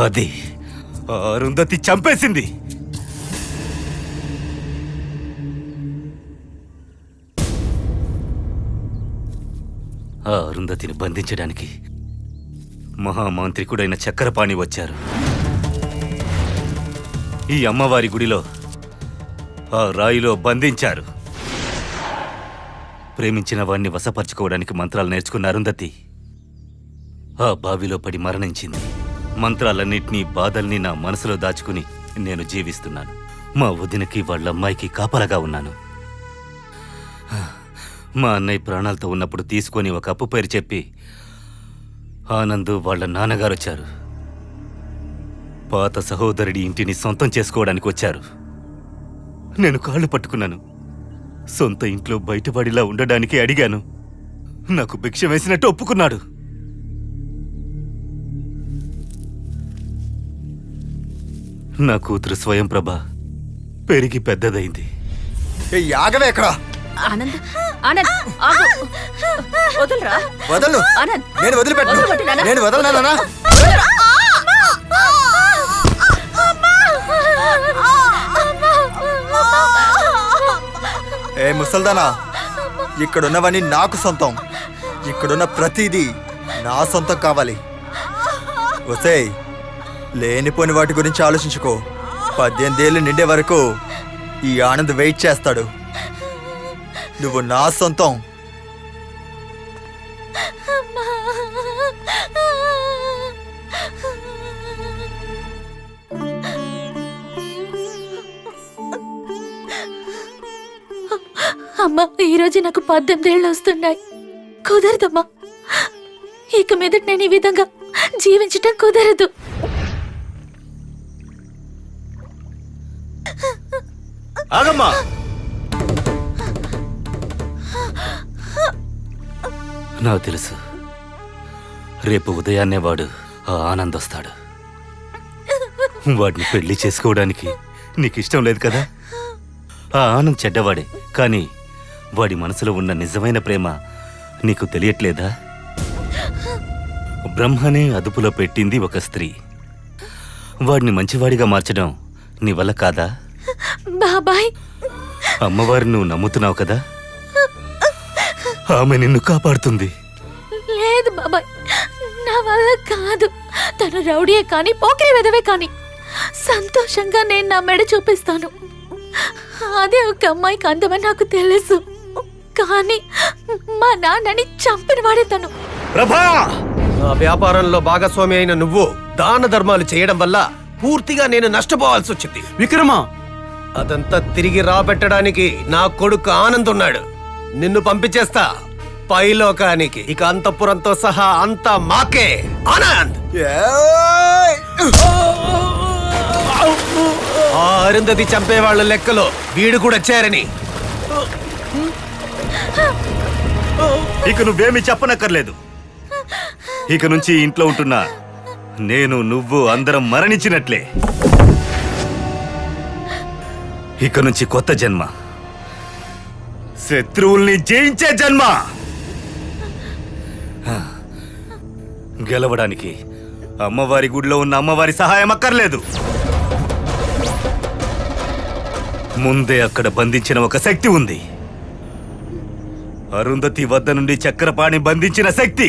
[SPEAKER 4] అది అరుంధతి చంపేసింది. ఆ అరుంధతిని బంధించడానికి మహామాంత్రికుడైన చక్రపాణి వచ్చారు. ఈ అమ్మవారి గుడిలో ఆ రాయిలో బంధించారు. ప్రేమించిన వాణ్ణి వశపరచుకోవడానికి మంత్రాలు నేర్చుకున్న అరుంధతి ఆ బావిలో పడి మరణించింది. మంత్రాలన్నింటినీ, బాధల్ని నా మనసులో దాచుకుని నేను జీవిస్తున్నాను. మా వదినకి వాళ్ళ అమ్మాయికి కాపలాగా ఉన్నాను. మా అన్నయ్య ప్రాణాలతో ఉన్నప్పుడు తీసుకొని ఒక అప్పు పేరు చెప్పి ఆనంద్ వాళ్ళ నాన్నగారు వచ్చారు. పాత సహోదరుడి ఇంటిని సొంతం చేసుకోవడానికి వచ్చారు. నేను కాళ్ళు పట్టుకున్నాను. సొంత ఇంట్లో బయటపడిలా ఉండడానికి అడిగాను. నాకు భిక్ష వేసినట్టు ఒప్పుకున్నాడు. నా కూతురు స్వయం ప్రభ పెరిగి పెద్దదైంది.
[SPEAKER 7] ఆగవే ఎక్కడ?
[SPEAKER 10] ఆనంద్, ఆనంద్, ఆగు. వదలరా.
[SPEAKER 7] వదలను.
[SPEAKER 10] ఆనంద్,
[SPEAKER 7] నేను వదిలిపెట్టను.
[SPEAKER 10] వదలబట్టు నాన్న.
[SPEAKER 7] నేను వదలనా? ఏ ముసల్దానా, ఇక్కడున్నవన్నీ నాకు సొంతం. ఇక్కడున్న ప్రతిదీ నా సొంతం కావాలి. ఒసేయ్, లేనిపోని వాటి గురించి ఆలోచించుకో. 18 ఏళ్ళు నిండే వరకు ఈ ఆనంద్ వెయిట్ చేస్తాడు. నువ్వు నా సొంతం.
[SPEAKER 10] అమ్మా, ఈరోజు నాకు 18 ఏళ్ళు వస్తున్నాయి. కుదరదమ్మా. ఇక మీదట నేను ఈ విధంగా జీవించటం కుదరదు.
[SPEAKER 4] ఆగమ్మా. నాకు తెలుసు, రేపు ఉదయాన్నే వాడు ఆ ఆనంద్ వస్తాడు. వాడిని పెళ్లి చేసుకోవడానికి నీకు ఇష్టం లేదు కదా? ఆ ఆనంద్ చెడ్డవాడే, కానీ వాడి మనసులో ఉన్న నిజమైన ప్రేమ నీకు తెలియట్లేదా? బ్రహ్మనే అదుపులో పెట్టింది ఒక స్త్రీ. వాడిని మంచివాడిగా మార్చడం నీ వల్ల కాదా?
[SPEAKER 10] బాబాయ్,
[SPEAKER 4] అమ్మవారిని నువ్వు నమ్ముతున్నావు కదా, ఆమె నిన్ను కాపాడుతుంది.
[SPEAKER 10] లేదు బాబాయ్, నా వల్ల కాదు. తను రౌడీయే కానీ పోకిరి వెదవే కానీ సంతోషంగా నేను నా మెడ చూపిస్తాను. అదే ఒక అమ్మాయికి అందమని నాకు తెలుసు, కానీ మా నాన్నని చంపిన వాడే తను.
[SPEAKER 3] ప్రభా, నా వ్యాపారంలో భాగస్వామి అయిన నువ్వు దాన ధర్మాలు చేయడం వల్ల పూర్తిగా నేను నష్టపోవాల్సి వచ్చింది.
[SPEAKER 8] విక్రమా,
[SPEAKER 3] అదంతా తిరిగి రాబెట్టడానికి నా కొడుకు ఆనంద్ ఉన్నాడు. నిన్ను పంపించేస్తా పైలోకానికి. ఇక అంతఃపురంతో సహా అంతా మాకే. ఆనంద్, ఆ అరుంధతి చంపేవాళ్ళ లెక్కలో వీడు కూడా చేరని.
[SPEAKER 4] ఇక నువ్వేమీ చెప్పనక్కర్లేదు. ఇక నుంచి ఇంట్లో ఉంటున్నా నేను, నువ్వు అందరం మరణించినట్లే. ఇక నుంచి కొత్త జన్మ, శత్రువుల్ని జయించే జన్మ. గెలవడానికి అమ్మవారి గుడిలో ఉన్న అమ్మవారి సహాయం అక్కర్లేదు. ముందే అక్కడ బంధించిన ఒక శక్తి ఉంది. అరుంధతి వద్ద నుండి చక్రపాణి బంధించిన శక్తి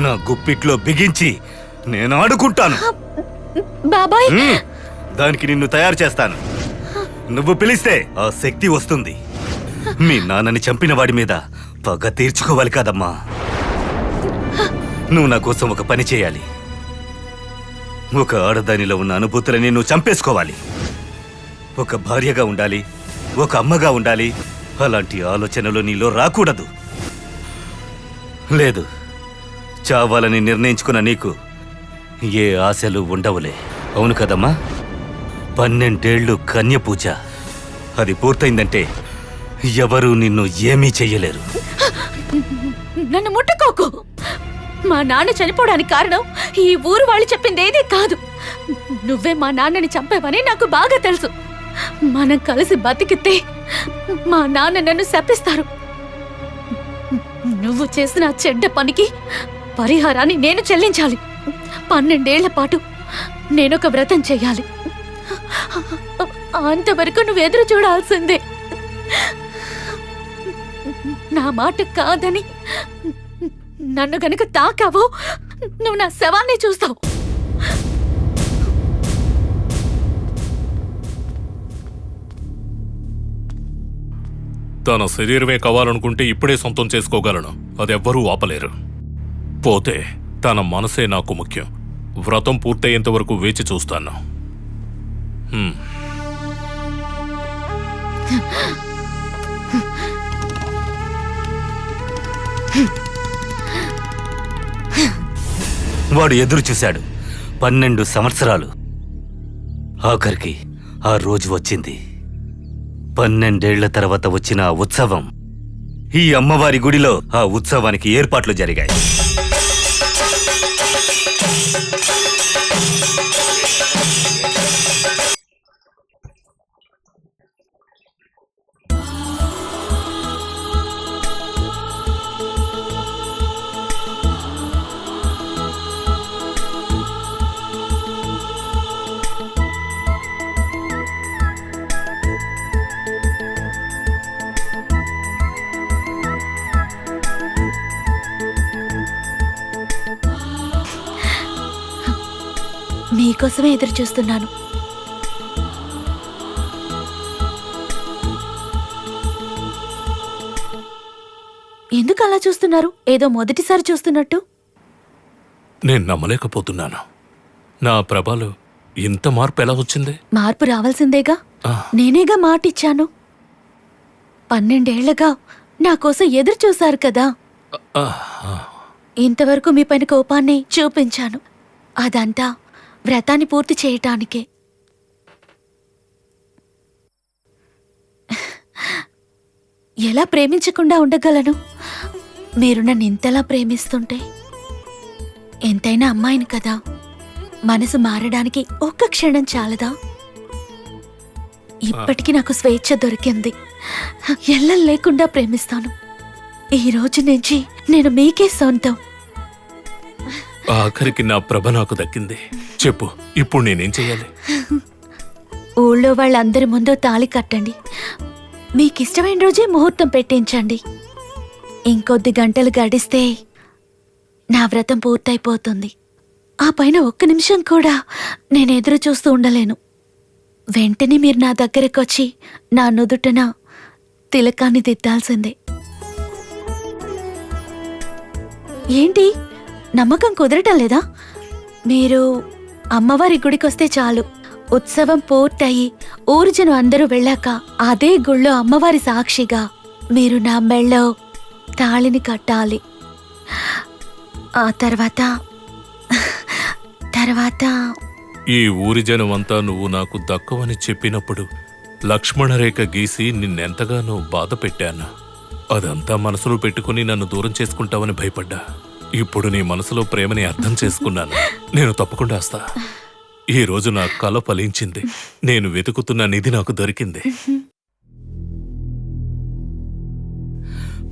[SPEAKER 4] నా గుప్పిట్లో బిగించి నేను ఆడుకుంటాను.
[SPEAKER 10] బాబాయ్,
[SPEAKER 4] దానికి నిన్ను తయారు చేస్తాను. నువ్వు పిలిస్తే ఆ శక్తి వస్తుంది. మీ నాన్నని చంపిన వాడి మీద పగ తీర్చుకోవాలి కాదమ్మా. నువ్వు నా కోసం ఒక పని చేయాలి. ఒక ఆడదానిలో ఉన్న అనుభూతులని నువ్వు చంపేసుకోవాలి. ఒక భార్యగా ఉండాలి, ఒక అమ్మగా ఉండాలి. అలాంటి ఆలోచనలు నీలో రాకూడదు. లేదు, చావాలని నిర్ణయించుకున్న నీకు ఏ ఆశలు ఉండవులే. అవును కదమ్మా? 12 ఏళ్ళు కన్య పూజ, అది పూర్తయిందంటే ఎవరూ నిన్ను ఏమీ చెయ్యలేరు.
[SPEAKER 10] నన్ను ముట్టుకోకు. మా నాన్న చనిపోవడానికి కారణం ఈ ఊరు వాళ్ళు చెప్పిందేదీ కాదు. నువ్వే మా నాన్నని చంపావని నాకు బాగా తెలుసు. మనం కలిసి బతికితే మా నాన్న నన్ను శపిస్తారు. నువ్వు చేసిన చెడ్డ పనికి పరిహారాన్ని నేను చెల్లించాలి. 12 ఏళ్ల పాటు నేనొక వ్రతం చెయ్యాలి. అంతవరకు నువ్వు ఎదురు చూడాల్సిందే. నా మాట కాదని నన్ను గనుక తాకావో నువ్వు నా శవాన్ని చూస్తావు.
[SPEAKER 9] తన శరీరమే కావాలనుకుంటే ఇప్పుడే సొంతం చేసుకోగలను. అదెవ్వరూ ఆపలేరు. పోతే తన మనసే నాకు ముఖ్యం. వ్రతం పూర్తయ్యేంత వరకు వేచి చూస్తాను.
[SPEAKER 4] వాడు ఎదురు చూశాడు 12 సంవత్సరాలు. ఆఖరికి ఆ రోజు వచ్చింది. 12 ఏళ్ల తర్వాత వచ్చిన ఆ ఉత్సవం. ఈ అమ్మవారి గుడిలో ఆ ఉత్సవానికి ఏర్పాట్లు జరిగాయి.
[SPEAKER 10] మీకోసమే ఎదురు చూస్తున్నాను. ఎందుకు అలా చూస్తున్నారు? ఏదో మొదటిసారి చూస్తున్నట్టు.
[SPEAKER 9] నేను నమ్మలేకపోతున్నాను. నా ప్రభలో ఇంత మార్పు ఎలా వచ్చింది?
[SPEAKER 10] మార్పు రావాల్సిందేగా. నేనేగా మాటిచ్చాను. 12 ఏళ్లుగా నా కోసం ఎదురు చూశారు కదా. ఇంతవరకు మీ పైన కోపాన్ని చూపించాను. అదంతా వ్రతాన్ని పూర్తి చేయటానికే. ఎలా ప్రేమించకుండా ఉండగలను? మీరు నన్ను ఇంతలా ప్రేమిస్తుంటే. ఎంతైనా అమ్మాయిని కదా, మనసు మారడానికి ఒక్క క్షణం చాలదా? ఇప్పటికీ నాకు స్వేచ్ఛ దొరికింది. ఎల్లలు లేకుండా ప్రేమిస్తాను. ఈ రోజు నుంచి నేను మీకే సొంతం.
[SPEAKER 9] ఆఖరికి నా ప్రభ నాకు దక్కింది. చెప్పు, ఇప్పుడు నేనేం చెయ్యాలి?
[SPEAKER 10] ఊళ్ళో వాళ్ళందరి ముందు తాళి కట్టండి. మీకిష్టమైన రోజే ముహూర్తం పెట్టించండి. ఇంకొద్ది గంటలు గడిస్తే నా వ్రతం పూర్తయిపోతుంది. ఆ పైన ఒక్క నిమిషం కూడా నేను ఎదురు చూస్తూ ఉండలేను. వెంటనే మీరు నా దగ్గరకొచ్చి నా నుదుటన తిలకాన్ని దిద్దాల్సిందే. ఏంటి, నమ్మకం కుదరటం లేదా? మీరు అమ్మవారి గుడికొస్తే చాలు. ఉత్సవం పూర్తయి ఊరు జనం అందరూ వెళ్ళాక అదే గుళ్ళో అమ్మవారి సాక్షిగా మీరు నా మెళ్ళో తాళిని కట్టాలి. ఆ తర్వాత
[SPEAKER 9] ఈ ఊరి జనం అంతా నువ్వు నాకు దక్కవని చెప్పినప్పుడు లక్ష్మణరేఖ గీసి నిన్నెంతగానో బాధ పెట్టాను. అదంతా మనసులో పెట్టుకుని నన్ను దూరం చేసుకుంటావని భయపడ్డా. ఇప్పుడు నీ మనసులో ప్రేమని అర్థం చేసుకున్నాను. నేను తప్పకుండా వస్తా. ఈ రోజు నా కల ఫలించింది. నేను వెతుకుతున్న నిధి నాకు దొరికింది.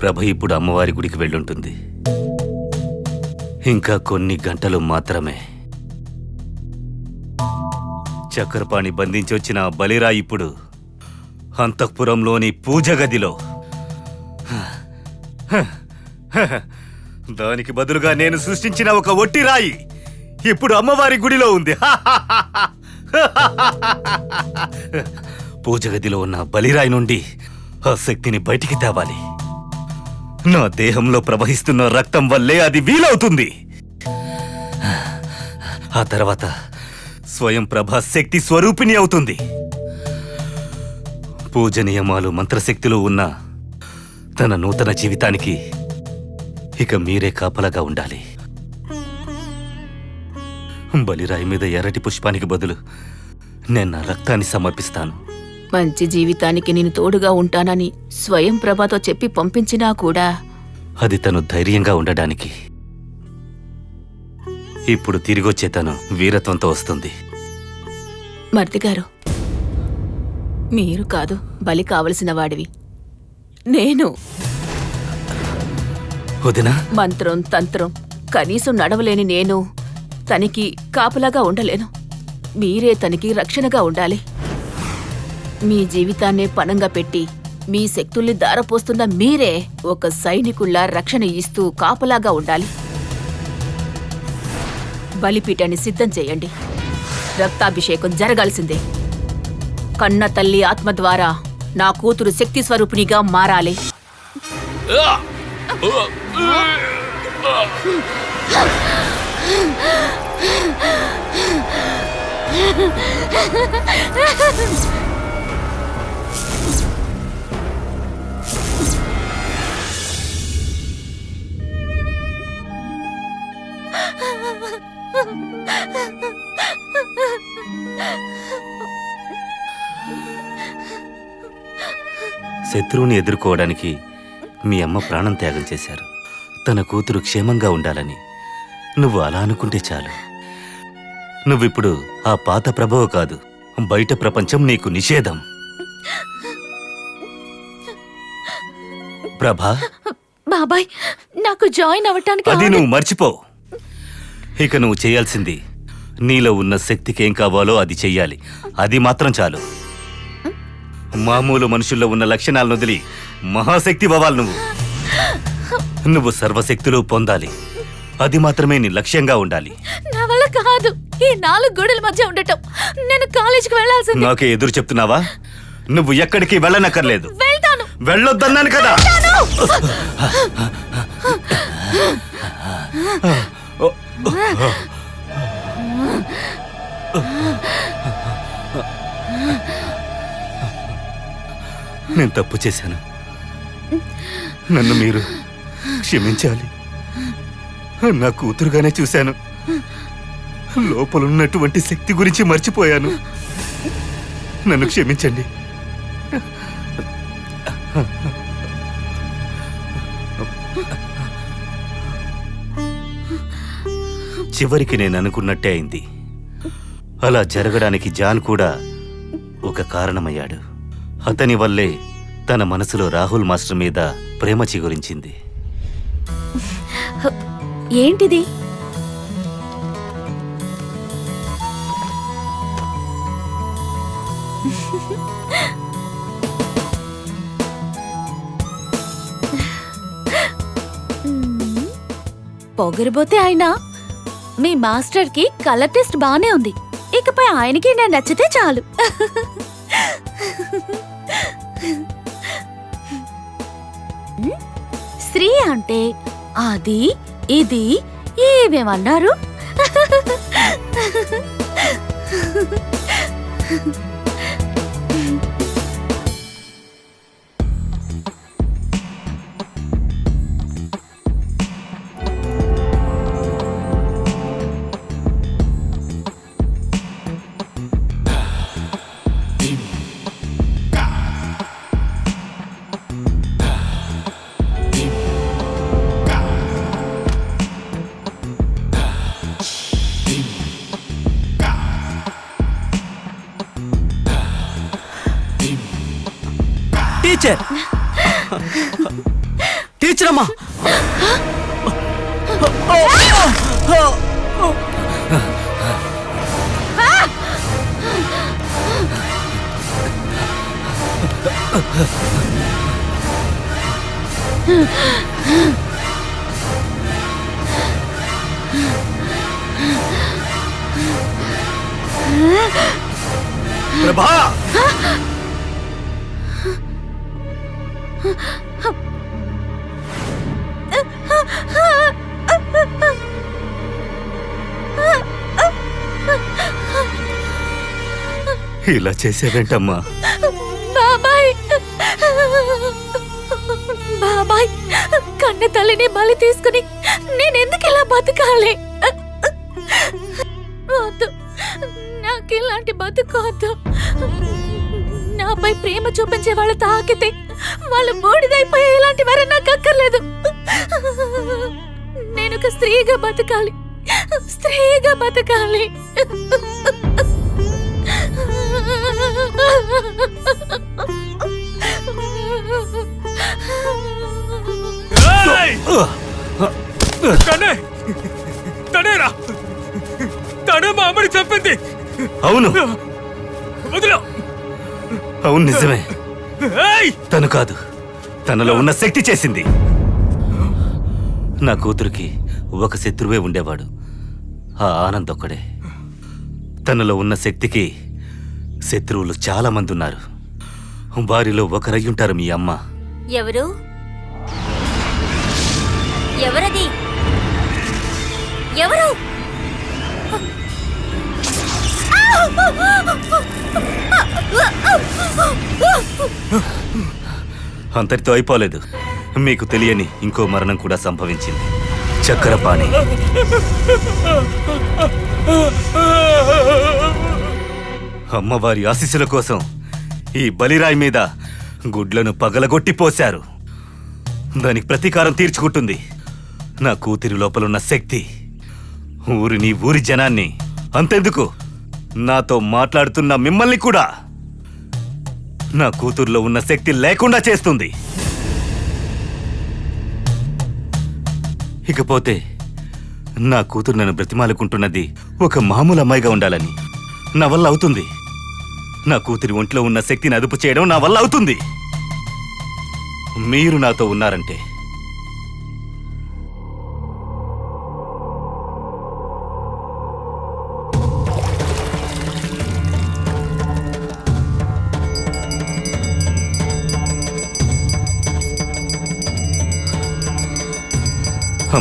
[SPEAKER 16] ప్రభ ఇప్పుడు అమ్మవారి గుడికి వెళ్ళుంటుంది. ఇంకా కొన్ని గంటలు మాత్రమే. చక్రపాణి బంధించి వచ్చిన బలిరాయి ఇప్పుడు అంతఃపురంలోని పూజ గదిలో. దానికి బదులుగా నేను సృష్టించిన ఒక ఒట్టి రాయి ఇప్పుడు అమ్మవారి గుడిలో ఉంది. పూజ గదిలో ఉన్న బలిరాయి నుండి ఆ శక్తిని బయటికి తేవాలి. నా దేహంలో ప్రవహిస్తున్న రక్తం వల్లే అది వీలవుతుంది. ఆ తర్వాత స్వయం ప్రభ శక్తి స్వరూపిణి అవుతుంది. పూజ నియమాలు మంత్రశక్తులు ఉన్న తన నూతన జీవితానికి ఇక మీరే కాపలాగా ఉండాలి. బలిరాయి మీద ఎర్రటి పుష్పానికి బదులు నేను నా రక్తాన్ని సమర్పిస్తాను.
[SPEAKER 17] మంచి జీవితానికి నేను తోడుగా ఉంటానని స్వయం ప్రభతో చెప్పి పంపించినా కూడా
[SPEAKER 16] అది తను ధైర్యంగా ఉండడానికి. ఇప్పుడు తిరిగొచ్చే తను వీరత్వంతో వస్తుంది.
[SPEAKER 17] మర్దిగారు, మీరు కాదు బలి కావలసిన వాడివి, నేను.
[SPEAKER 16] వదినా,
[SPEAKER 17] మంత్రం తంత్రం కనీసం నడవలేని నేను తనకి కాపలాగా ఉండలేను. మీరే తనకి రక్షణగా ఉండాలి. మీ జీవితాన్నే పణంగా పెట్టి మీ శక్తుల్ని దారపోస్తున్న మీరే ఒక సైనికుల్లా రక్షణ ఇస్తూ కాపలాగా ఉండాలి. బలిపీఠాన్ని సిద్ధం చేయండి. రక్తాభిషేకం జరగాల్సిందే. కన్న తల్లి ఆత్మ ద్వారా నా కూతురు శక్తి స్వరూపిణిగా మారాలి.
[SPEAKER 16] శత్రువుని ఎదుర్కోవడానికి మీ అమ్మ ప్రాణం త్యాగం చేశారు. తన కూతురు క్షేమంగా ఉండాలని. నువ్వు అలా అనుకుంటే చాలు. నువ్విప్పుడు ఆ పాత ప్రభావ కాదు, బయట ప్రపంచం నీకు నిషేధం. ప్రభా,
[SPEAKER 10] బాబాయ్, నాకు జాయిన్ అవ్వటానికి
[SPEAKER 16] అది నువ్వు మర్చిపో. ఇక నువ్వు చేయాల్సింది నీలో ఉన్న శక్తికి ఏం కావాలో అది చెయ్యాలి. అది మాత్రం చాలు. మామూలు మనుషుల్లో ఉన్న లక్షణాలను వదిలి మహాశక్తి అవ్వాలి. నువ్వు సర్వశక్తులు పొందాలి. అది మాత్రమే నీ లక్ష్యంగా ఉండాలి.
[SPEAKER 10] నా వల్ల కాదు. ఈ 4 గోడల మధ్య ఉండటం. నేను కాలేజీకి వెళ్ళాల్సింది.
[SPEAKER 16] నాకే ఎదురు చెప్తున్నావా? నువ్వు ఎక్కడికి వెళ్ళనక్కర్లేదు.
[SPEAKER 10] వెళ్తాను.
[SPEAKER 16] వెళ్ళొద్దన్నాను కదా. నేను తప్పు చేశాను. నన్ను మీరు క్షమించాలి. నా కూతురుగానే చూశాను. లోపలున్నటువంటి శక్తి గురించి మర్చిపోయాను. నన్ను క్షమించండి. చివరికి నేను అనుకున్నట్టే అయింది. అలా జరగడానికి జాన్ కూడా ఒక కారణమయ్యాడు. అతని వల్లే తన మనసులో రాహుల్ మాస్టర్ మీద ప్రేమ చిగురించింది.
[SPEAKER 10] ఏంటిది? పొగరబోతే ఆయన మీ మాస్టర్ కి కలర్ టెస్ట్ బానే ఉంది. ఇకపై ఆయనకి నేను నచ్చితే చాలు. స్త్రీ అంటే అది ఇది ఏమేమన్నారు?
[SPEAKER 13] టీచర్, టీచర్ అమ్మా,
[SPEAKER 16] ప్రభా, ఇలా చేసేవేంటమ్మా?
[SPEAKER 10] బాబాయ్, బాబాయ్, కన్న తల్లిని బలి తీసుకుని నేనెందుకు ఇలా బతకాలి? వద్దు, నాకు ఇలాంటి బతుకోవద్దు. నాపై ప్రేమ చూపించే వాళ్ళు తాకితే వాళ్ళు బూడిదైపోయే ఇలాంటి వారు నాకు అక్కర్లేదు. నేను ఒక స్త్రీగా బతకాలి, స్త్రీగా బతకాలి.
[SPEAKER 1] తనే మా అమ్మని చెప్పింది.
[SPEAKER 16] అవును,
[SPEAKER 1] వదిలో.
[SPEAKER 16] అవును, నిజమే. తను కాదు, తనలో ఉన్న శక్తి చేసింది. నా కూతురికి ఒక శత్రువే ఉండేవాడు, ఆ ఆనంద్ ఒక్కడే. తనలో ఉన్న శక్తికి శత్రువులు చాలా మంది ఉన్నారు. వారిలో ఒకరయ్యుంటారు మీ అమ్మ.
[SPEAKER 2] ఎవరు? ఎవరది? ఎవరు?
[SPEAKER 16] అంతటితో అయిపోలేదు. మీకు తెలియని ఇంకో మరణం కూడా సంభవించింది. చక్రపాణి. అమ్మవారి ఆశీస్సుల కోసం ఈ బలిరాయి మీద గుడ్లను పగలగొట్టి పోశారు. దానికి ప్రతీకారం తీర్చుకుంటుంది. నా కూతురి లోపలున్న శక్తి ఊరిని, ఊరి జనాన్ని, అంతెందుకు నాతో మాట్లాడుతున్న మిమ్మల్ని కూడా నా కూతురులో ఉన్న శక్తి లేకుండా చేస్తుంది. ఇకపోతే నా కూతురు నన్ను బ్రతిమాలుకుంటున్నది ఒక మామూలు అమ్మాయిగా ఉండాలని. నా వల్ల అవుతుంది. నా కూతురి ఒంట్లో ఉన్న శక్తిని అదుపు చేయడం నా వల్ల అవుతుంది. మీరు నాతో ఉన్నారంటే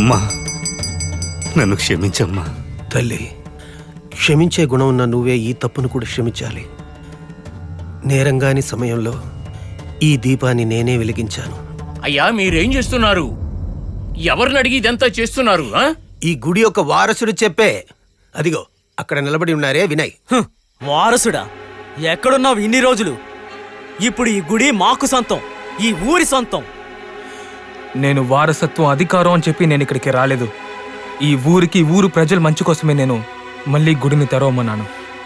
[SPEAKER 16] అమ్మా, నన్ను క్షమించమ్మా.
[SPEAKER 3] తల్లి, క్షమించే గుణం ఉన్న నువ్వే ఈ తప్పును కూడా క్షమించాలి. నేరంగాని సమయంలో ఈ దీపాన్ని నేనే వెలిగించాను.
[SPEAKER 6] అయ్యా మీరేం చేస్తున్నారు? ఎవరిని అడిగి ఇదంతా చేస్తున్నారు?
[SPEAKER 3] ఈ గుడి యొక్క వారసుడు చెప్పే. అదిగో అక్కడ నిలబడి ఉన్నారే వినయ్.
[SPEAKER 13] వారసుడా? ఎక్కడున్నావు ఇన్ని రోజులు? ఇప్పుడు ఈ గుడి మాకు సొంతం, ఈ ఊరి సొంతం.
[SPEAKER 1] నేను వారసత్వం అధికారం అని చెప్పి నేను ఇక్కడికి రాలేదు. ఈ ఊరికి ఊరు ప్రజల మంచి కోసమే నేను మళ్ళీ గుడిని తెరవమన్నాను.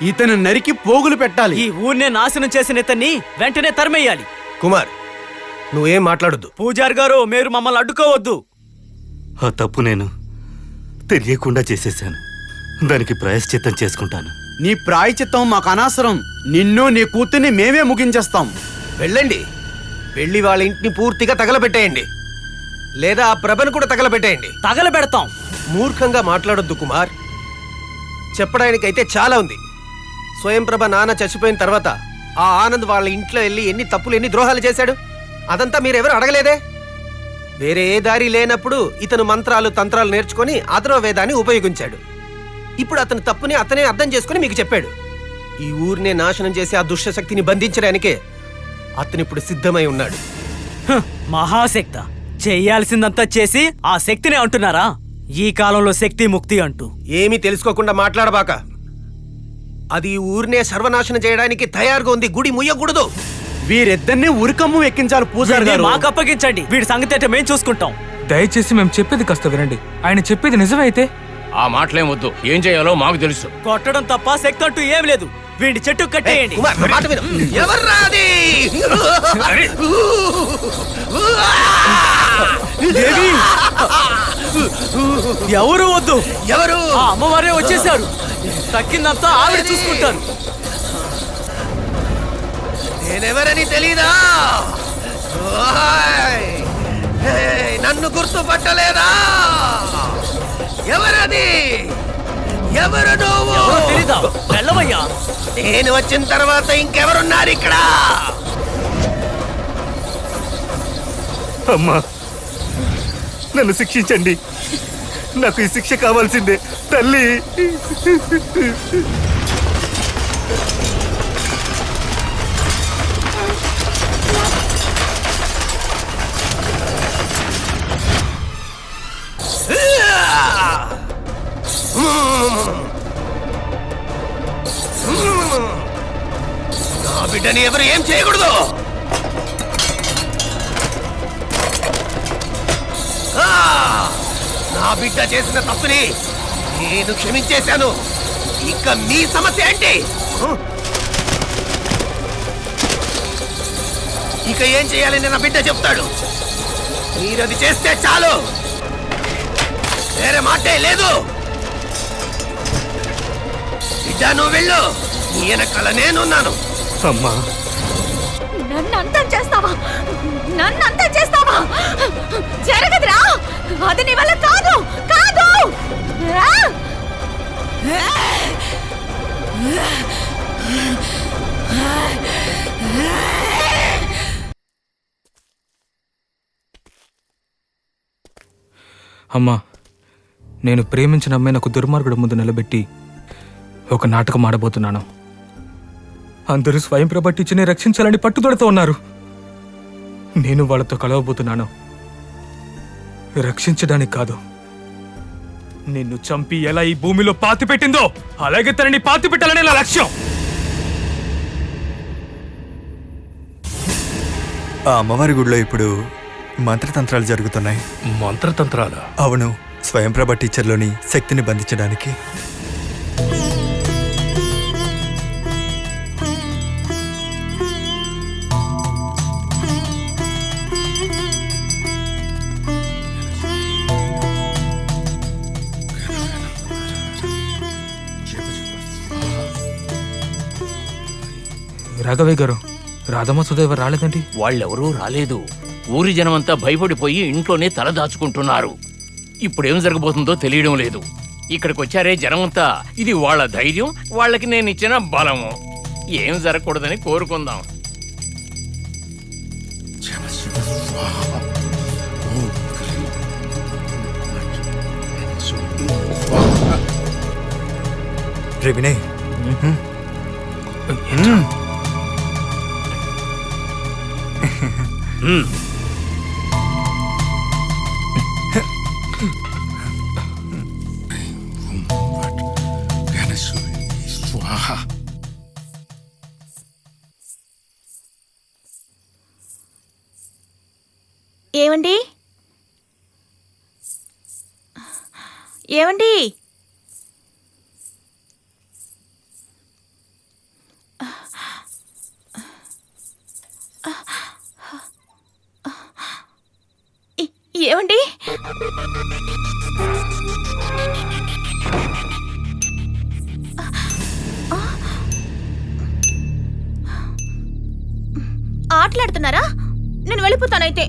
[SPEAKER 8] ఇతను నరికి పోగులు పెట్టాలి.
[SPEAKER 13] ఈ ఊరినే నాశనం చేసిన ఇతన్ని వెంటనే తరిమేయాలి.
[SPEAKER 3] కుమార్, నువ్వేం మాట్లాడొద్దు.
[SPEAKER 13] పూజారి గారు, మీరు మమ్మల్ని అడ్డుకోవద్దు.
[SPEAKER 16] ఆ తప్పు నేను తెలియకుండా చేసేశాను. దానికి ప్రాయశ్చిత్తం చేసుకుంటాను.
[SPEAKER 8] నీ ప్రాయచిత్తం మాకు అనవసరం. నిన్ను నీ కూతుర్ని మేమే ముగించేస్తాం.
[SPEAKER 3] వెళ్ళండి, వెళ్ళి వాళ్ళ ఇంటిని పూర్తిగా తగలబెట్టేయండి, లేదా ఆ ప్రభను కూడా తగలబెట్టేయండి.
[SPEAKER 13] తగలబెడతాం.
[SPEAKER 3] మూర్ఖంగా మాట్లాడొద్దు కుమార్. చెప్పడానికైతే చాలా ఉంది. స్వయంప్రభ నాన్న చచ్చిపోయిన తర్వాత ఆ ఆనంద్ వాళ్ళ ఇంట్లో వెళ్ళి ఎన్ని తప్పులు ఎన్ని ద్రోహాలు చేశాడు, అదంతా మీరెవరు అడగలేదే. వేరే ఏ దారి లేనప్పుడు ఇతను మంత్రాలు తంత్రాలు నేర్చుకొని అథర్వ వేదాన్ని ఉపయోగించాడు. ఇప్పుడు అతని తప్పుని అతనే అర్థం చేసుకుని మీకు చెప్పాడు. ఈ ఊరినే నాశనం చేసి ఆ దుష్టశక్తిని బంధించడానికే అతనిప్పుడు సిద్ధమై ఉన్నాడు.
[SPEAKER 13] మహాశక్త చెయ్యాల్సిందంతా చేసి ఆ శక్తిని అంటున్నారా? ఈ కాలంలో శక్తి ముక్తి అంటూ
[SPEAKER 3] ఏమీ తెలుసుకోకుండా మాట్లాడబాక. అది ఈ ఊరినే సర్వనాశనం చేయడానికి తయారుగా ఉంది. గుడి ముయ్యకూడదు.
[SPEAKER 8] వీరిద్దరిని ఉరికమ్ము ఎక్కించాలి పూజారి గారు.
[SPEAKER 13] మాకు అప్పగించండి. వీడి సంగతి అయితే మేము చూసుకుంటాం.
[SPEAKER 1] దయచేసి మేము చెప్పేది కాస్త వినండి. ఆయన చెప్పేది నిజమే అయితే
[SPEAKER 6] ఆ మాటలేం వద్దు. ఏం చేయాలో మాకు తెలుసు.
[SPEAKER 13] కొట్టడం తప్ప శక్తి అంటూ ఏం లేదు. వీడి చెట్టు కట్టేయండి. దేవి, ఎవరు వద్దు.
[SPEAKER 3] ఎవరు?
[SPEAKER 13] ఆ అమ్మవారే వచ్చేసారు. తక్కిందంతా ఆవిడ చూసుకుంటారు.
[SPEAKER 3] నేనెవరని తెలీదా? నన్ను గుర్తుపట్టలేదా? ఎవరది? ఎవరు నువ్వు?
[SPEAKER 13] తెలీదా? వెళ్ళవయ్యా.
[SPEAKER 3] నేను వచ్చిన తర్వాత ఇంకెవరున్నారు ఇక్కడ?
[SPEAKER 4] అమ్మా, నన్ను శిక్షించండి. నాకు ఈ శిక్ష కావాల్సిందే తల్లి.
[SPEAKER 3] నా బిడ్డని ఎవరు ఏం చేయకూడదు. నా బిడ్డ చేసిన తప్పుని నేను క్షమించేశాను. ఇక మీ సమస్య ఏంటి? ఇక ఏం చేయాలని నా బిడ్డ చెప్తాడు. మీరు అది చేస్తే చాలు, వేరే మాటే లేదు. బిడ్డ నువ్వు వెళ్ళు, నీ వెనకాల నేనున్నాను.
[SPEAKER 4] అమ్మా,
[SPEAKER 10] నన్ను అంతం చేస్తావా? నన్ను అంతం చేస్తావా? జరగదురా. అది నీ వల్ల కాదు. కాదు.
[SPEAKER 1] అమ్మా, నేను ప్రేమించిన అమ్మాయి నాకు దుర్మార్గుడు ముందు నిలబెట్టి ఒక నాటకం ఆడబోతున్నాను. అందరూ స్వయంప్రభ టీచర్ని రక్షించాలని పట్టుదలతో ఉన్నారు. నేను వాళ్ళతో కలవబోతున్నాను. రక్షించడానికి కాదు, నిన్ను చంపి ఎలా ఈ భూమిలో పాతి పెట్టిందో అలాగే తనని పాతి పెట్టాలనే నా లక్ష్యం.
[SPEAKER 7] ఆ అమ్మవారి గుడిలో ఇప్పుడు మంత్రతంత్రాలు జరుగుతున్నాయి.
[SPEAKER 9] మంత్రతంత్రాలు?
[SPEAKER 7] అవును, స్వయంప్రభ టీచర్లోని శక్తిని బంధించడానికి.
[SPEAKER 1] రాఘవయ్య గారు, రాధమ్మ సుధేవ రాలేదండి?
[SPEAKER 6] వాళ్ళెవరూ రాలేదు. ఊరి జనమంతా భయపడిపోయి ఇంట్లోనే తల దాచుకుంటున్నారు. ఇప్పుడేం జరగబోతుందో తెలియడం లేదు. ఇక్కడికి వచ్చారే జనమంతా, ఇది వాళ్ళ ధైర్యం, వాళ్ళకి నేను ఇచ్చిన బలము. ఏం జరగకూడదని కోరుకుందాం.
[SPEAKER 7] రే వినయ్,
[SPEAKER 5] ఏమండి ఏమండి ఏమండి ఆటలాడుతున్నారా? నేను వెళ్ళిపోతానైతే.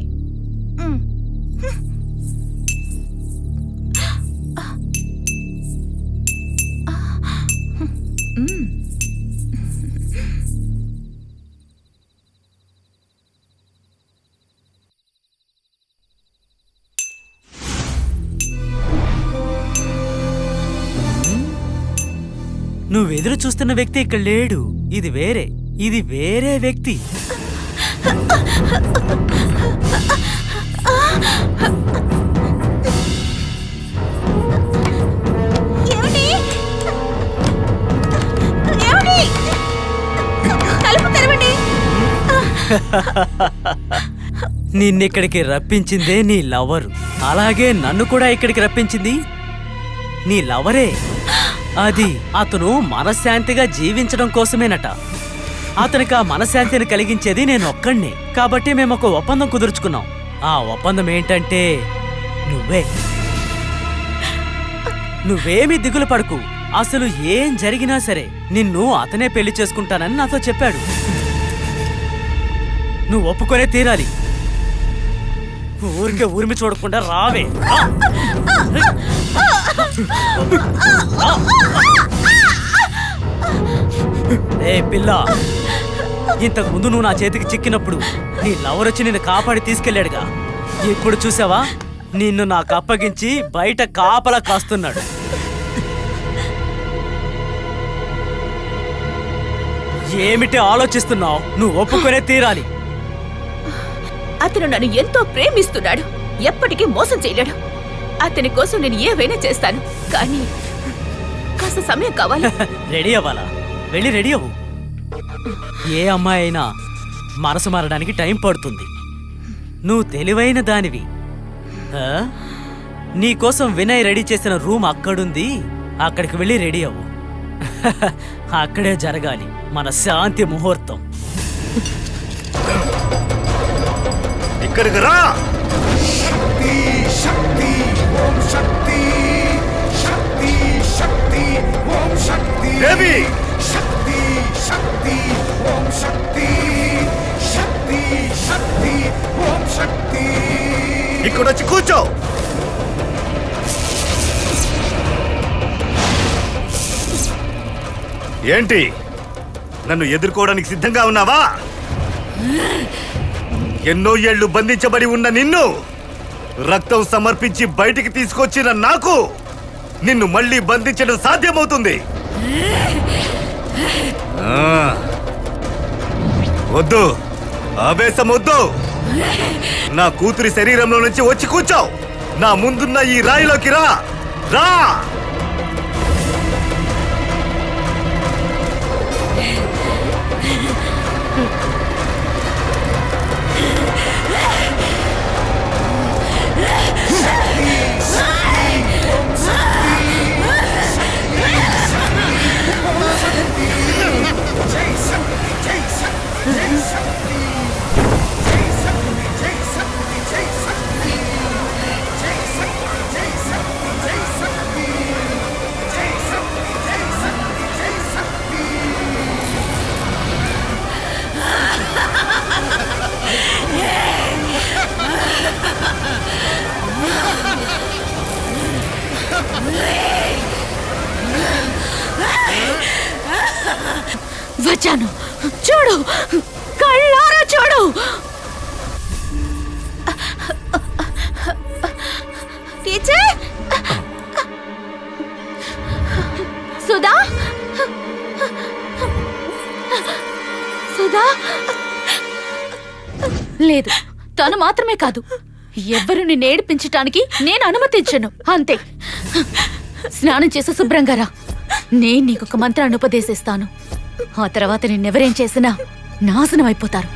[SPEAKER 13] నువ్వెదురు చూస్తున్న వ్యక్తి ఇక్కడ లేడు. ఇది వేరే వ్యక్తి. నిన్నిక్కడికి రప్పించిందే నీ లవరు. అలాగే నన్ను కూడా ఇక్కడికి రప్పించింది నీ లవరే. అది అతను మనశ్శాంతిగా జీవించడం కోసమేనట. అతనికి ఆ మనశ్శాంతిని కలిగించేది నేను ఒక్కడిని. కాబట్టి మేము ఒక ఒప్పందం కుదుర్చుకున్నాం. ఆ ఒప్పందం ఏంటంటే నువ్వేమీ దిగులు పడకు. అసలు ఏం జరిగినా సరే నిన్ను అతనే పెళ్లి చేసుకుంటానని నాతో చెప్పాడు. నువ్వు ఒప్పుకొనే తీరాలి. ఊరికే ఊరిమి చూడకుండా రావే. ఏ పిల్ల, ఇంతకు ముందు నువ్వు నా చేతికి చిక్కినప్పుడు నీ లవర్ వచ్చి నిన్ను కాపాడి తీసుకెళ్లాడుగా. ఇప్పుడు చూసావా, నిన్ను నాకు అప్పగించి బయట కాపలా కాస్తున్నాడు. ఏమిటి ఆలోచిస్తున్నావు? నువ్వు ఒప్పుకొనే తీరాలి.
[SPEAKER 17] అతను నన్ను ఎంతో ప్రేమిస్తున్నాడు. ఎప్పటికీ మోసం చేయలేడు. అతని కోసం నేను ఏవైనా చేస్తాను. కానీ కాస్త సమయం కావాలి.
[SPEAKER 13] రెడీ అవ్వాలా? వెళ్ళి రెడీ అవ్వు. ఏ అమ్మాయి అయినా మనసు మారడానికి టైం పడుతుంది. నువ్వు తెలివైన దానివి. నీకోసం వినయ్ రెడీ చేసిన రూమ్ అక్కడుంది. అక్కడికి వెళ్ళి రెడీ అవ్వు. అక్కడే జరగాలి మన శాంతి ముహూర్తం.
[SPEAKER 4] ఇక్కడికి రా. దేవి, ఇక్కడొచ్చి కూర్చో. ఏంటి, నన్ను ఎదుర్కోవడానికి సిద్ధంగా ఉన్నావా? ఎన్నో ఏళ్లు బంధించబడి ఉన్న నిన్ను రక్తం సమర్పించి బయటికి తీసుకొచ్చిన నాకు నిన్ను మళ్ళీ బంధించడం సాధ్యమవుతుంది. వద్దు, ఆవేశం వద్దు. నా కూతురి శరీరంలో నుంచి వచ్చి కూర్చో. నా ముందున్న ఈ రాయిలోకి రా. రా.
[SPEAKER 10] వచ్చాను, చూడు, కళ్ళారా చూడు.
[SPEAKER 5] టీచర్,
[SPEAKER 10] సుధా, లేదు, తను మాత్రమే కాదు, ఎవ్వరు నిన్ను ఏడిపించటానికి నేను అనుమతించను. అంతే. స్నానం చేసి శుభ్రంగా రా. నేను నీకొక మంత్రాన్ని ఉపదేశిస్తాను. ఆ తర్వాత నిన్నెవరేం చేసినా నాశనం అయిపోతారు.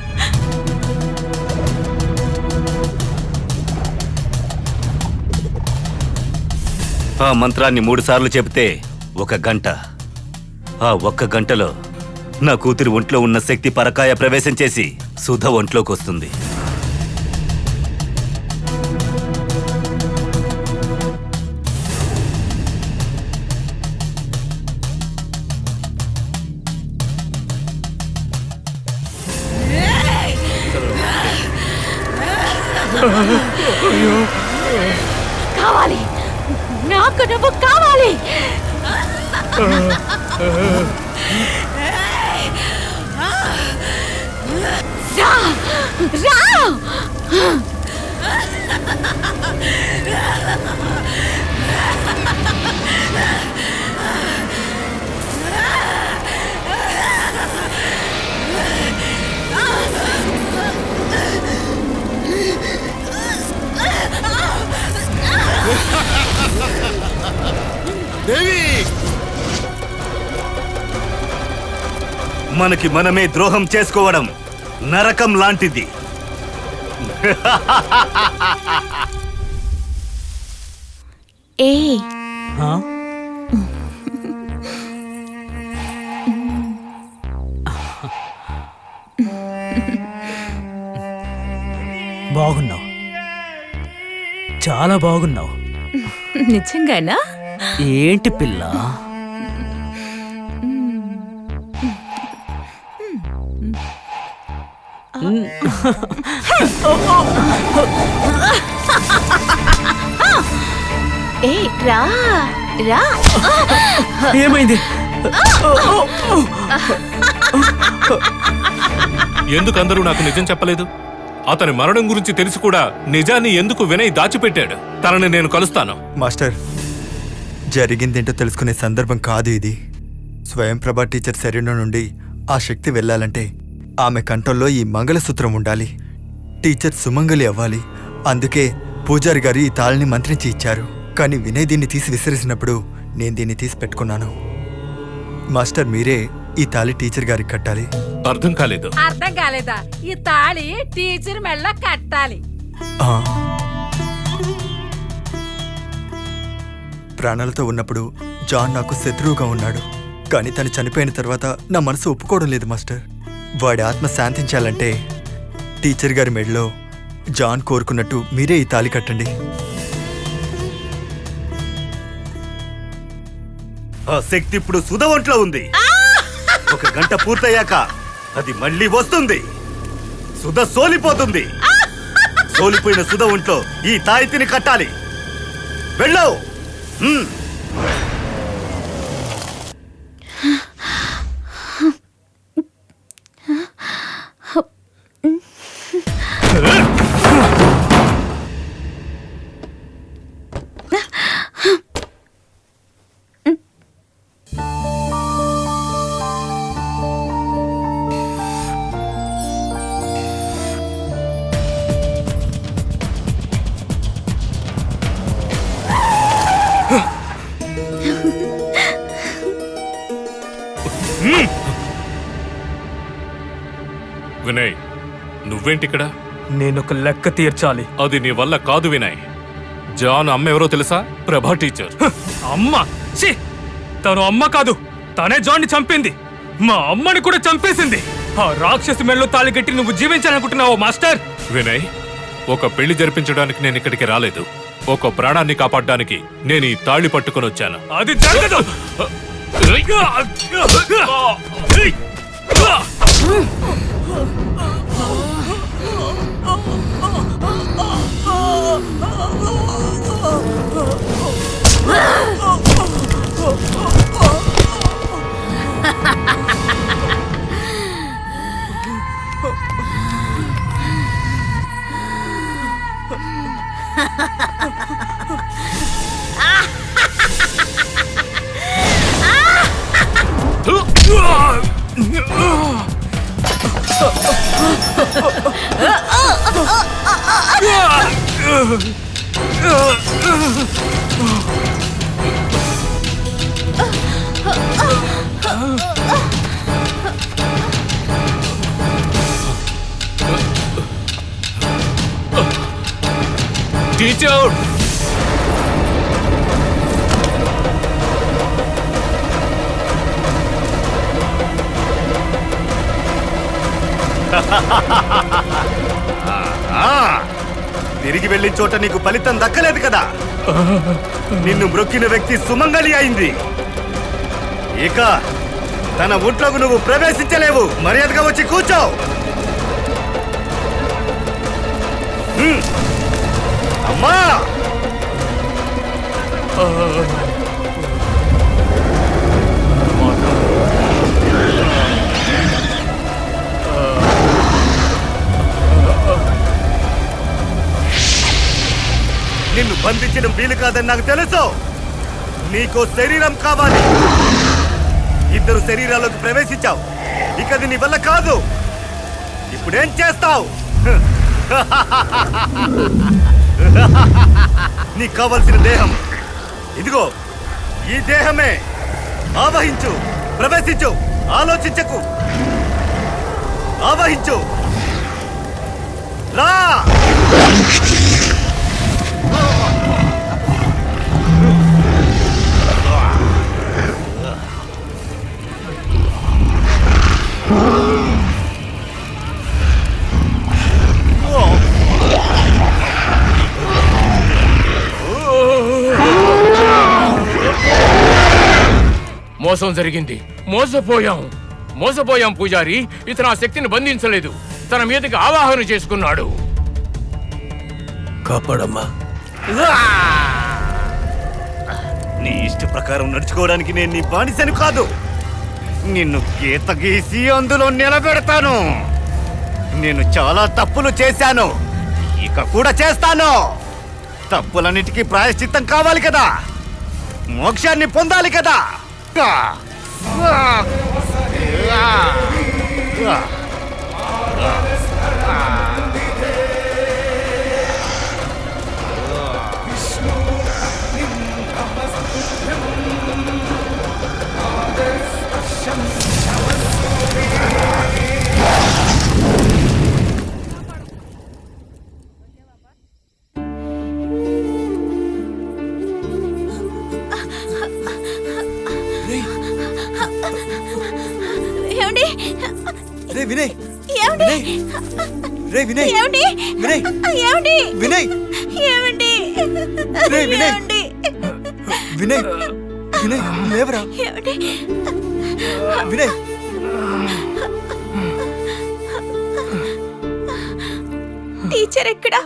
[SPEAKER 16] ఆ మంత్రాన్ని 3 సార్లు చెబితే 1 గంట. ఆ 1 గంటలో నా కూతురి ఒంట్లో ఉన్న శక్తి పరకాయ ప్రవేశం చేసి సుధ ఒంట్లోకి వస్తుంది.
[SPEAKER 10] కావాలి, నాకు నువ్వు కావాలి. రా, రా.
[SPEAKER 4] మనకి మనమే ద్రోహం చేసుకోవడం నరకం లాంటిది.
[SPEAKER 5] ఏ
[SPEAKER 13] బాగున్నావు, చాలా బాగున్నావు.
[SPEAKER 17] నిజంగానా?
[SPEAKER 13] ఏంటి పిల్ల?
[SPEAKER 5] ఏ రా రా.
[SPEAKER 13] ఏమైంది?
[SPEAKER 9] ఎందుకు అందరూ నాకు నిజం చెప్పలేదు? అతని మరణం గురించి తెలిసి కూడా నిజాన్ని ఎందుకు వినయ్ దాచిపెట్టాడు? తనని నేను కలుస్తాను.
[SPEAKER 7] మాస్టర్, జరిగిందేంటో తెలుసుకునే సందర్భం కాదు ఇది. స్వయం ప్రభా టీచర్ శరీరం నుండి ఆ శక్తి వెళ్ళాలంటే ఆమె కంఠంలో ఈ మంగళసూత్రం ఉండాలి. టీచర్ సుమంగలి అవ్వాలి. అందుకే పూజారి గారు ఈ తాళిని మంత్రించి ఇచ్చారు. కానీ వినయ్ దీన్ని తీసి విసిరేసినప్పుడు నేను దీన్ని తీసి పెట్టుకున్నాను. మాస్టర్, మీరే ఈ తాళి టీచర్ గారికి కట్టాలి.
[SPEAKER 9] అర్థం కాలేదు.
[SPEAKER 14] అర్థం కాలేదా? ఈ తాళి టీచర్ మెళ్ళ కట్టాలి.
[SPEAKER 7] ప్రాణాలతో ఉన్నప్పుడు జాన్ నాకు శత్రువుగా ఉన్నాడు. కానీ తను చనిపోయిన తర్వాత నా మనసు ఒప్పుకోవడం లేదు మాస్టర్. వాడి ఆత్మ శాంతించాలంటే టీచర్ గారి మెడలో జాన్ కోరుకున్నట్టు మీరే ఈ తాళి కట్టండి.
[SPEAKER 4] ఆ శక్తి ఇప్పుడు సుధ ఒంట్లో ఉంది. 1 గంట పూర్తయ్యాక అది మళ్ళీ వస్తుంది. సుధ సోలిపోతుంది. సోలిపోయిన సుధ ఒంట్లో ఈ తాయితిని కట్టాలి. వెళ్ళావు.
[SPEAKER 9] వినయ్, నువ్వేంటిక్కడ?
[SPEAKER 1] నేనొక లెక్క తీర్చాలి.
[SPEAKER 9] అది నీ వల్ల కాదు వినయ్. జాన్ అమ్మ ఎవరో తెలుసా? ప్రభా టీచర్.
[SPEAKER 1] అమ్మ? ఛీ! తను అమ్మ కాదు, తనే జాన్ని చంపింది. మా అమ్మని కూడా చంపేసింది. ఆ రాక్షసి మెడలో తాళి కట్టి నువ్వు జీవించాలనుకుంటున్నావు మాస్టర్?
[SPEAKER 9] వినయ్, ఒక పెళ్లి జరిపించడానికి నేను ఇక్కడికి రాలేదు. ఒక ప్రాణాన్ని కాపాడడానికి నేను ఈ తాళి పట్టుకొని వచ్చాను.
[SPEAKER 1] అది జరగదు.
[SPEAKER 11] టీచర్
[SPEAKER 4] తిరిగి వెళ్ళిన చోట నీకు ఫలితం దక్కలేదు కదా. నిన్ను మ్రొక్కిన వ్యక్తి సుమంగళి అయింది. ఇక తన ఒంట్లోకి నువ్వు ప్రవేశించలేవు. మర్యాదగా వచ్చి కూర్చో. అమ్మా నిన్ను బంధించడం వీలు కాదని నాకు తెలుసు. నీకో శరీరం కావాలి. ఇద్దరు శరీరాల్లోకి ప్రవేశించావు. ఇక అది నీ వల్ల కాదు. ఇప్పుడేం చేస్తావు? నీకు కావలసిన దేహం ఇదిగో. ఈ దేహమే. ఆవహించు, ప్రవేశించు. ఆలోచించకు, ఆవహించు. రా.
[SPEAKER 11] మోసం జరిగింది. మోసపోయాం పూజారి. ఇతను ఆ శక్తిని బంధించలేదు, తన మీదకి ఆవాహన చేసుకున్నాడు.
[SPEAKER 3] కాపాడమ్మా.
[SPEAKER 4] నీ ఇష్ట ప్రకారం నడుచుకోవడానికి నేను నీ బానిసను కాదు. నిన్ను గీత గీసి అందులో నిలబెడతాను. నేను చాలా తప్పులు చేశాను, ఇక కూడా చేస్తాను. తప్పులన్నిటికీ ప్రాయశ్చిత్తం కావాలి కదా, మోక్షాన్ని పొందాలి కదా.
[SPEAKER 7] వినయ్,
[SPEAKER 2] ఏమండి?
[SPEAKER 7] రే వినయ్,
[SPEAKER 2] ఏమండి?
[SPEAKER 7] వినయ్,
[SPEAKER 2] ఏమండి?
[SPEAKER 7] వినయ్,
[SPEAKER 2] ఏమండి?
[SPEAKER 7] రే వినయ్,
[SPEAKER 2] ఏమండి?
[SPEAKER 7] వినయ్, వినయ్, లేవరా.
[SPEAKER 2] ఏమండి?
[SPEAKER 7] వినయ్,
[SPEAKER 2] టీచర్ ఎక్కడా?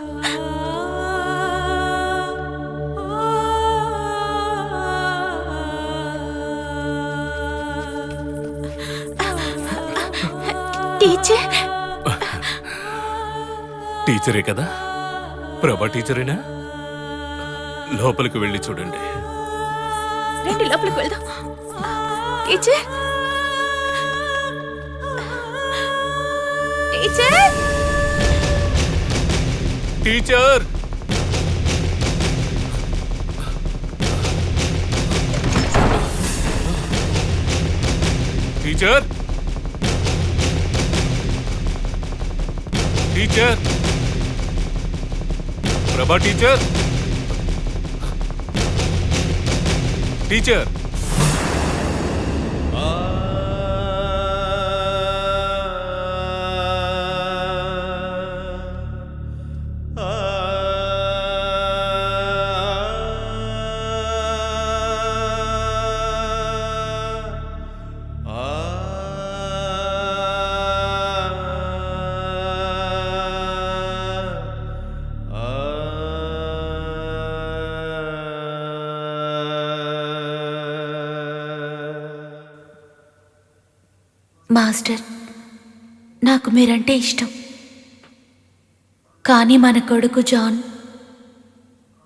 [SPEAKER 2] టీచర్
[SPEAKER 9] టీచరే కదా? ప్రభా టీచరేనా? లోపలికి వెళ్ళి చూడండి.
[SPEAKER 2] రండి లోపలికి వెళ్దాం. Teacher teacher
[SPEAKER 9] teacher teacher teacher ప్రభా టీచర్ టీచర్
[SPEAKER 10] మాస్టర్, నాకు మీరంటే ఇష్టం. కానీ మన కొడుకు జాన్,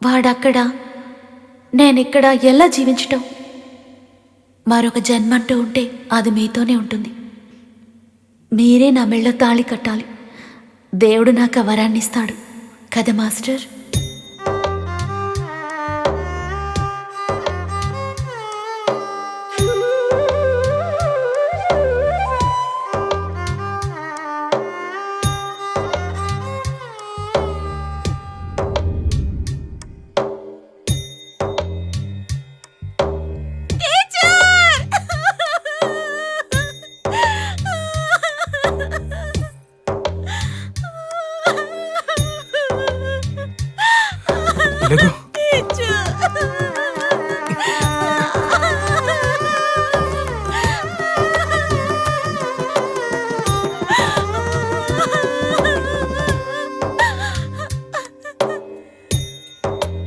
[SPEAKER 10] వాడక్కడ, నేనిక్కడ ఎలా జీవించటం? మరొక జన్మంటూ ఉంటే అది మీతోనే ఉంటుంది. మీరే నా మెళ్ళ తాళి కట్టాలి. దేవుడు నాకు ఆ వరాన్ని ఇస్తాడు కదా మాస్టర్?